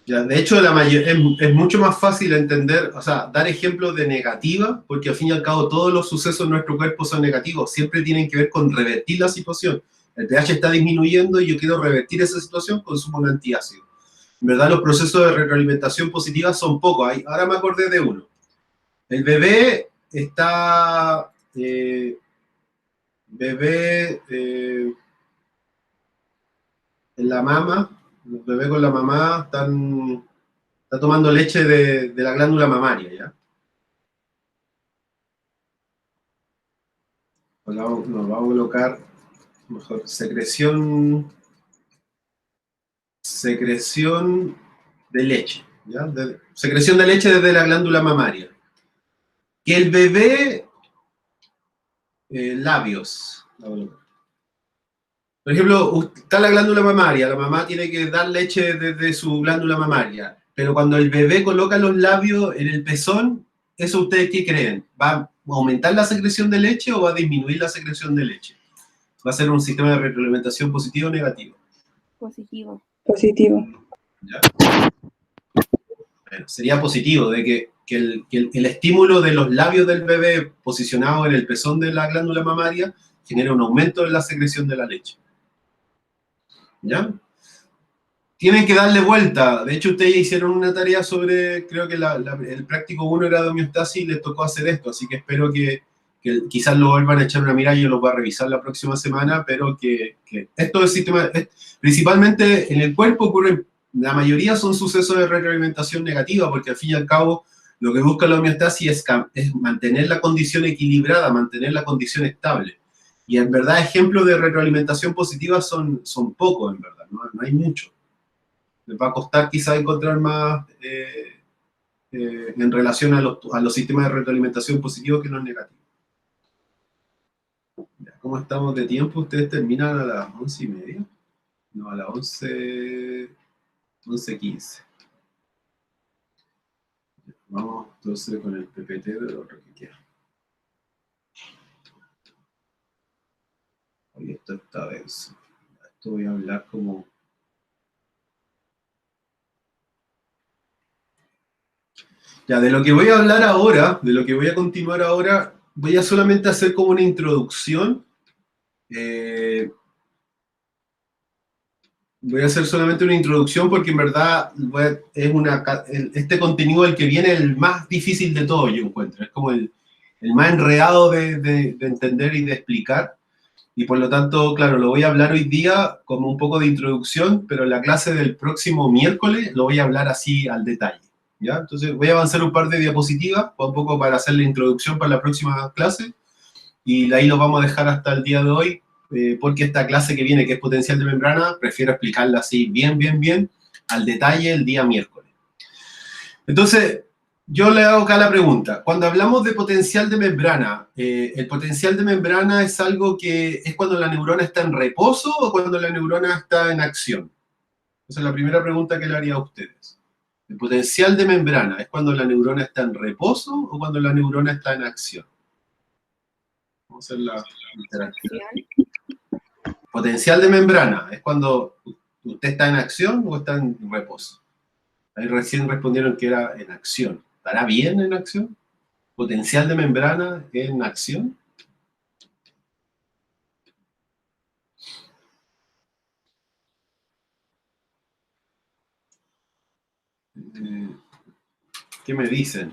Ya, de hecho, es mucho más fácil entender, o sea, dar ejemplos de negativa, porque al fin y al cabo todos los sucesos en nuestro cuerpo son negativos, siempre tienen que ver con revertir la situación. El pH está disminuyendo y yo quiero revertir esa situación, consumo un antiácido. En verdad, los procesos de retroalimentación positiva son pocos. Ahora me acordé de uno. El bebé está... en la mama, los bebés con la mamá está tomando leche de la glándula mamaria, ¿ya? Nos vamos a colocar, mejor, secreción de leche, ¿ya? Secreción de leche desde la glándula mamaria. Que el bebé, labios, por ejemplo, está la glándula mamaria, la mamá tiene que dar leche desde su glándula mamaria, pero cuando el bebé coloca los labios en el pezón, ¿eso ustedes qué creen? ¿Va a aumentar la secreción de leche o va a disminuir la secreción de leche? ¿Va a ser un sistema de retroalimentación positivo o negativo? Positivo. Positivo. ¿Ya? Bueno, sería positivo, de que el estímulo de los labios del bebé posicionados en el pezón de la glándula mamaria genera un aumento en la secreción de la leche. ¿Ya? Tienen que darle vuelta. De hecho, ustedes hicieron una tarea sobre, creo que el práctico 1 era de homeostasis y les tocó hacer esto, así que espero que quizás lo vuelvan a echar una mirada y yo lo voy a revisar la próxima semana, pero que esto es sistema, principalmente en el cuerpo ocurren, la mayoría son sucesos de retroalimentación negativa, porque al fin y al cabo lo que busca la homeostasis es mantener la condición equilibrada, mantener la condición estable. Y en verdad ejemplos de retroalimentación positiva son pocos, en verdad, no hay mucho. Les va a costar quizás encontrar más en relación a los sistemas de retroalimentación positivos que los negativos. ¿Cómo estamos de tiempo? ¿Ustedes terminan a las 11:30? No, a las 11:15. Vamos entonces con el PPT de lo otro que queda. Hoy esto está denso. Esto voy a hablar como... Ya, de lo que voy a hablar ahora, de lo que voy a continuar ahora, voy a solamente hacer como una introducción. Voy a hacer solamente una introducción porque en verdad este contenido el que viene es el más difícil de todo, yo encuentro. Es como el el más enredado de entender y de explicar. Y por lo tanto, claro, lo voy a hablar hoy día como un poco de introducción, pero en la clase del próximo miércoles lo voy a hablar así al detalle, ¿ya? Entonces voy a avanzar un par de diapositivas, un poco para hacer la introducción para la próxima clase, y ahí lo vamos a dejar hasta el día de hoy, porque esta clase que viene, que es potencial de membrana, prefiero explicarla así bien, al detalle el día miércoles. Entonces, yo le hago acá la pregunta. Cuando hablamos de potencial de membrana, ¿el potencial de membrana es algo que es cuando la neurona está en reposo o cuando la neurona está en acción? Esa es la primera pregunta que le haría a ustedes. ¿El potencial de membrana es cuando la neurona está en reposo o cuando la neurona está en acción? Vamos a hacer la interacción. Potencial de membrana es cuando usted está en acción o está en reposo. Ahí recién respondieron que era en acción. ¿Estará bien en acción? ¿Potencial de membrana en acción? ¿Qué me dicen?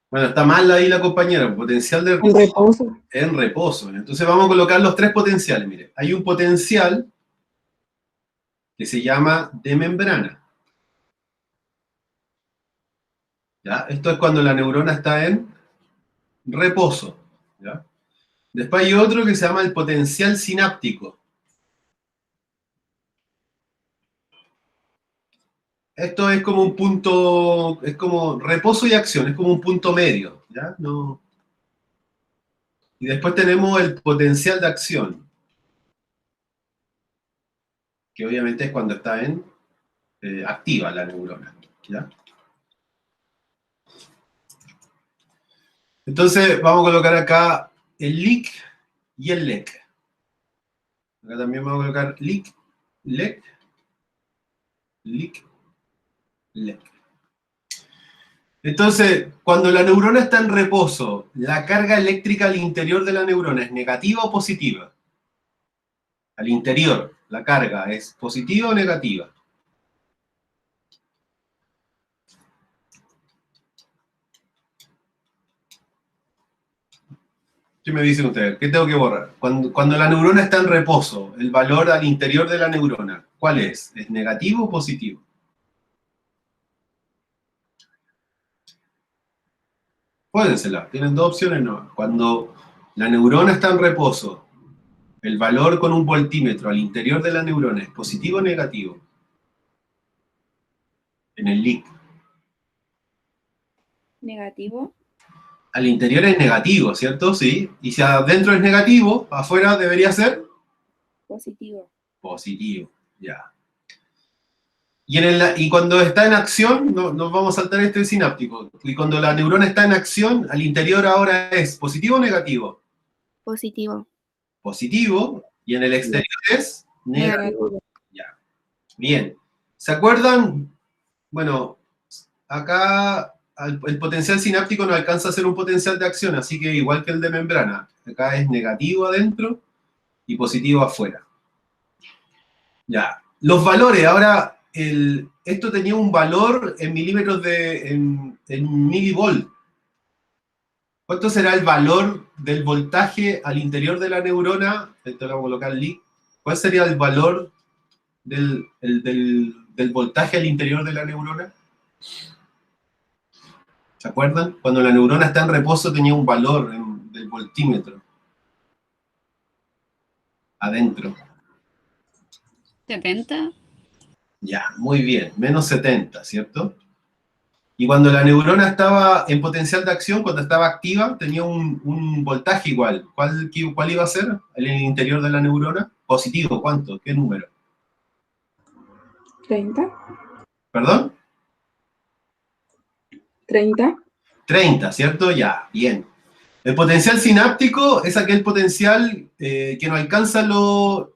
Bueno, está mal ahí la compañera. Potencial de En reposo. en reposo. Entonces vamos a colocar los tres potenciales. Mire, hay un potencial que se llama de membrana. ¿Ya? Esto es cuando la neurona está en reposo. ¿Ya? Después hay otro que se llama el potencial sináptico. Esto es como un punto, es como reposo y acción, es como un punto medio. ¿Ya? No. Y después tenemos el potencial de acción, que obviamente es cuando está en activa la neurona. ¿Ya? Entonces vamos a colocar acá el LIC y el LEC. Acá también vamos a colocar LIC, LEC, LIC, LEC. Entonces, cuando la neurona está en reposo, ¿la carga eléctrica al interior de la neurona es negativa o positiva? Al interior, la carga es positiva o negativa. ¿Qué me dicen ustedes? ¿Qué tengo que borrar? Cuando la neurona está en reposo, el valor al interior de la neurona, ¿cuál es? ¿Es negativo o positivo? Pódensela, tienen dos opciones no. Cuando la neurona está en reposo, el valor con un voltímetro al interior de la neurona es positivo o negativo. En el LIC. Negativo. Al interior es negativo, ¿cierto? Sí. Y si adentro es negativo, afuera debería ser Positivo. positivo. Ya. Y cuando está en acción, nos vamos a saltar este sináptico. Y cuando la neurona está en acción, al interior ahora es positivo o negativo. Positivo. Positivo. Y en el exterior es negativo. Negativo. Ya. Bien. ¿Se acuerdan? Bueno, acá el potencial sináptico no alcanza a ser un potencial de acción, así que igual que el de membrana. Acá es negativo adentro y positivo afuera. Ya. Los valores, ahora, esto tenía un valor en milímetros en milivolt. ¿Cuánto será el valor del voltaje al interior de la neurona? Esto lo vamos a colocar LIC. ¿Cuál sería el valor del voltaje al interior de la neurona? ¿Se acuerdan? Cuando la neurona está en reposo tenía un valor del voltímetro. Adentro. 70. Ya, muy bien. Menos 70, ¿cierto? Y cuando la neurona estaba en potencial de acción, cuando estaba activa, tenía un voltaje igual. ¿Cuál iba a ser en el interior de la neurona? Positivo, ¿cuánto? ¿Qué número? 30. ¿Perdón? 30. 30, ¿cierto? Ya, bien. El potencial sináptico es aquel potencial que no alcanza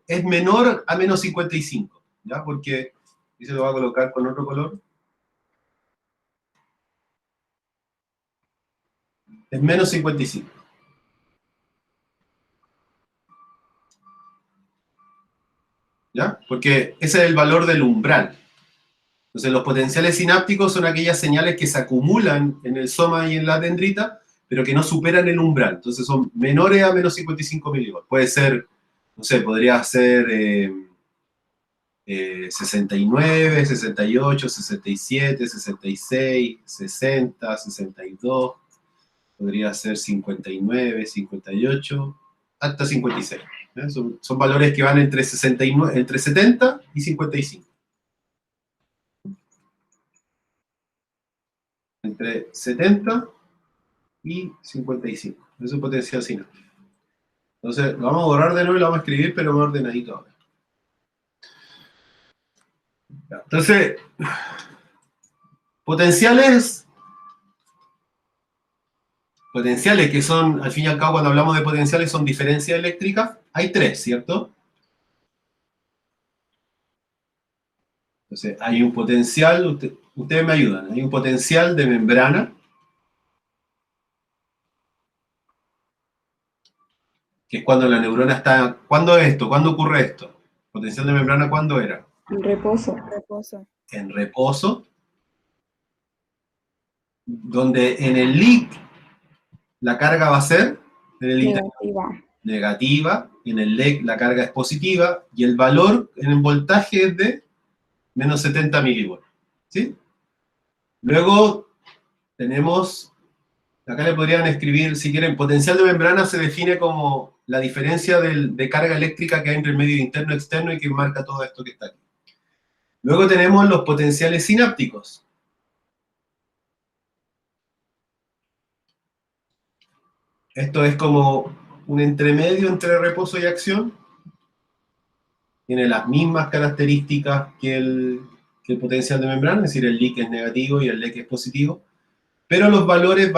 es menor a menos 55, ¿ya? Porque, y se lo voy a colocar con otro color. Es menos 55. ¿Ya? Porque ese es el valor del umbral. Entonces los potenciales sinápticos son aquellas señales que se acumulan en el soma y en la dendrita, pero que no superan el umbral. Entonces son menores a menos 55 milivolts. Puede ser, no sé, podría ser 69, 68, 67, 66, 60, 62. Podría ser 59, 58, hasta 56. ¿Eh? Son valores que van entre 69, entre 70 y 55. Entre 70 y 55. Eso es un potencial sináptico. Entonces, lo vamos a borrar de nuevo y lo vamos a escribir, pero más ordenadito ahora. Entonces, potenciales que son, al fin y al cabo, cuando hablamos de potenciales, son diferencias eléctricas. Hay tres, ¿cierto? Entonces, hay un potencial, ustedes me ayudan, hay un potencial de membrana, que es cuando la neurona está... ¿Cuándo es esto? ¿Cuándo ocurre esto? Potencial de membrana, ¿cuándo era? En reposo. Reposo. En reposo, donde en el leak la carga va a ser en el interior Negativa. negativa, en el LEC la carga es positiva, y el valor en el voltaje es de menos 70 milivolts. ¿Sí? Luego tenemos, acá le podrían escribir, si quieren, potencial de membrana se define como la diferencia de carga eléctrica que hay entre el medio interno y externo y que marca todo esto que está aquí. Luego tenemos los potenciales sinápticos. Esto es como un entremedio entre reposo y acción. Tiene las mismas características que el potencial de membrana, es decir, el leak es negativo y el LEC es positivo. Pero los valores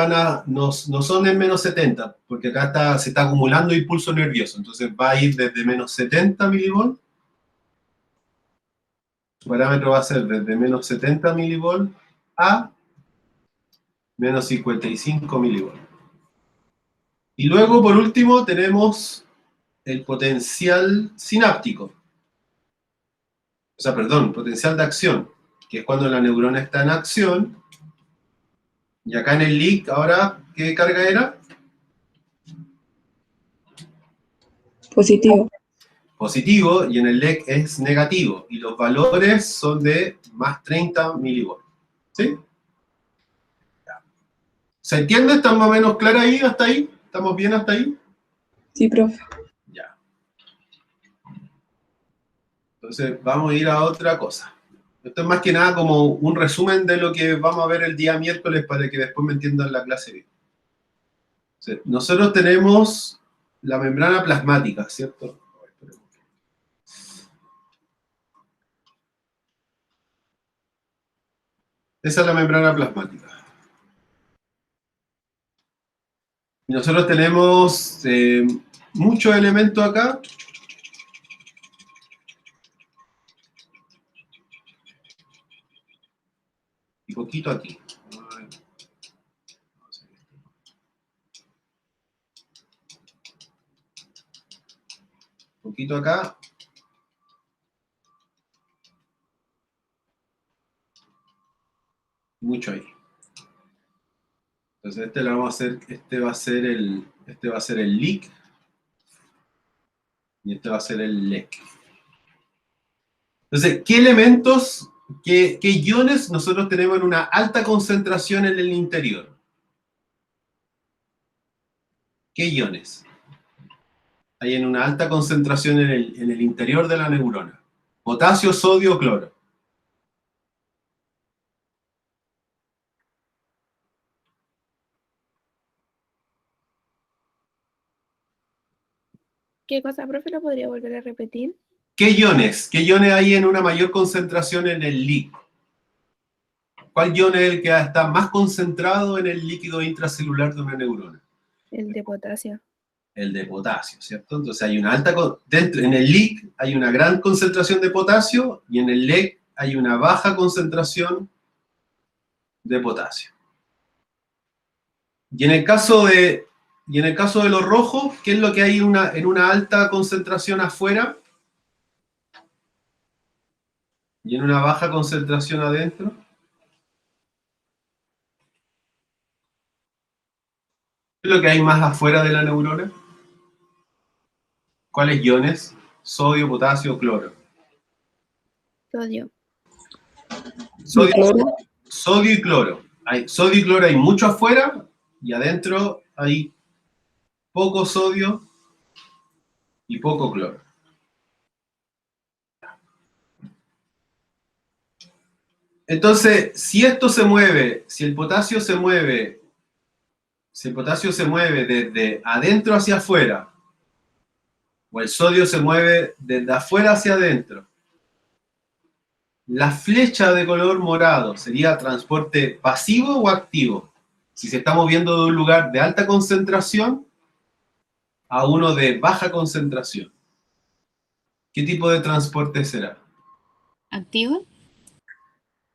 no son en menos 70, porque acá se está acumulando impulso nervioso. Entonces va a ir desde menos 70 milivolts. Su parámetro va a ser desde menos 70 milivolts a menos 55 milivolts. Y luego, por último, tenemos el potencial sináptico. O sea, perdón, potencial de acción, que es cuando la neurona está en acción. Y acá en el leak, ahora, ¿qué carga era? Positivo. Positivo, y en el LEC es negativo. Y los valores son de más 30 milivolts. ¿Sí? ¿Se entiende? ¿Está más o menos clara ahí, hasta ahí? ¿Estamos bien hasta ahí? Sí, profe. Ya. Entonces, vamos a ir a otra cosa. Esto es más que nada como un resumen de lo que vamos a ver el día miércoles para que después me entiendan la clase bien. Entonces, nosotros tenemos la membrana plasmática, ¿cierto? Esa es la membrana plasmática. Y nosotros tenemos muchos elementos acá. Y poquito aquí. Poquito acá. Mucho ahí. Entonces este lo vamos a hacer, este va a ser el leak y este va a ser el LEC. Entonces, ¿qué elementos, qué iones nosotros tenemos en una alta concentración en el interior? ¿Qué iones hay en una alta concentración en el interior de la neurona? Potasio, sodio, cloro. ¿Qué cosa, profe? ¿Lo podría volver a repetir? ¿Qué iones? ¿Qué iones hay en una mayor concentración en el LEC? ¿Cuál ion es el que está más concentrado en el líquido intracelular de una neurona? El de potasio. El de potasio, ¿cierto? Entonces hay una alta, en el LEC hay una gran concentración de potasio y en el LEC hay una baja concentración de potasio. Y en el caso de los rojos, ¿qué es lo que hay en una alta concentración afuera y en una baja concentración adentro? ¿Qué es lo que hay más afuera de la neurona? ¿Cuáles iones? Sodio, potasio, cloro. Sodio. ¿Y Sodio, cloro? sodio y cloro. Sodio y cloro hay mucho afuera y adentro hay poco sodio y poco cloro. Entonces, si esto se mueve, si el potasio se mueve desde adentro hacia afuera, o el sodio se mueve desde afuera hacia adentro, la flecha de color morado sería transporte pasivo o activo. Si se está moviendo de un lugar de alta concentración a uno de baja concentración, ¿qué tipo de transporte será? ¿Activo?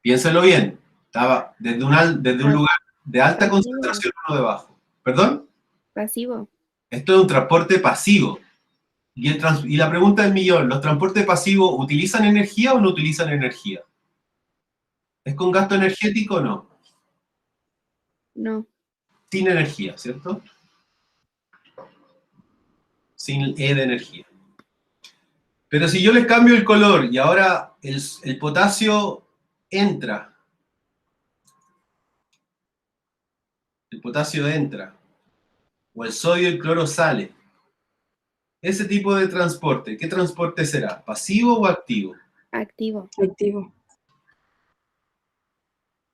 Piénselo bien. Estaba desde un lugar de alta Pasivo. concentración a uno de bajo. ¿Perdón? Pasivo. Esto es un transporte pasivo. Y la pregunta del millón, ¿los transportes pasivos utilizan energía o no utilizan energía? ¿Es con gasto energético o no? No. Sin energía, ¿cierto? Sin E de energía. Pero si yo les cambio el color y ahora el potasio entra, o el sodio y el cloro sale, ese tipo de transporte, ¿qué transporte será? ¿Pasivo o activo? Activo. Activo.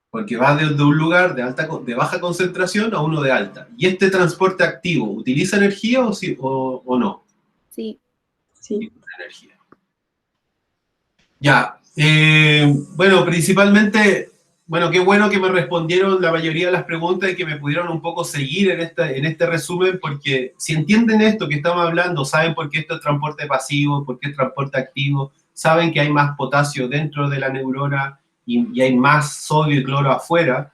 Porque va desde un lugar de baja concentración a uno de alta. ¿Y este transporte activo utiliza energía o no? Sí. Sí. Energía. Ya, bueno, principalmente, bueno, qué bueno que me respondieron la mayoría de las preguntas y que me pudieron un poco seguir en este resumen, porque si entienden esto que estamos hablando, saben por qué esto es transporte pasivo, por qué es transporte activo, saben que hay más potasio dentro de la neurona y hay más sodio y cloro afuera,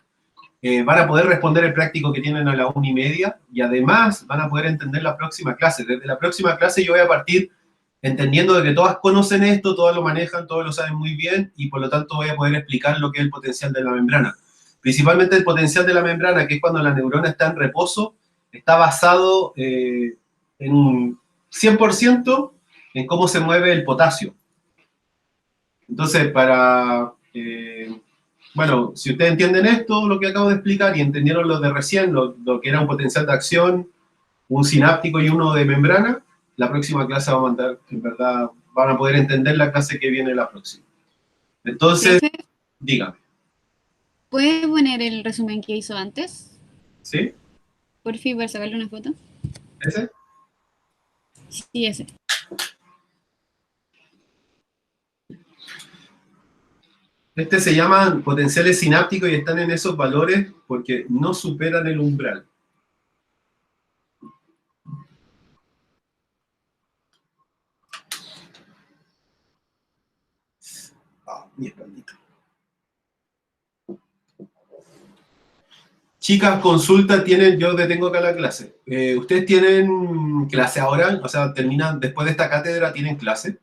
van a poder responder el práctico que tienen a la 1:30 y además van a poder entender la próxima clase. Desde la próxima clase yo voy a partir entendiendo de que todas conocen esto, todas lo manejan, todos lo saben muy bien y por lo tanto voy a poder explicar lo que es el potencial de la membrana. Principalmente el potencial de la membrana, que es cuando la neurona está en reposo, está basado en un 100% en cómo se mueve el potasio. Entonces, bueno, si ustedes entienden esto, lo que acabo de explicar, y entendieron lo de recién, lo que era un potencial de acción, un sináptico y uno de membrana, la próxima clase va a mandar, en verdad, van a poder entender la clase que viene la próxima. Entonces, Profe, dígame, ¿puede poner el resumen que hizo antes? ¿sí? Por fin, para sacarle una foto. ¿Ese? Sí, ese. Este se llaman potenciales sinápticos y están en esos valores porque no superan el umbral. Ah, mi espaldita. Chicas, consulta, yo detengo acá la clase. ¿Ustedes tienen clase ahora? O sea, terminan, después de esta cátedra, ¿tienen clase?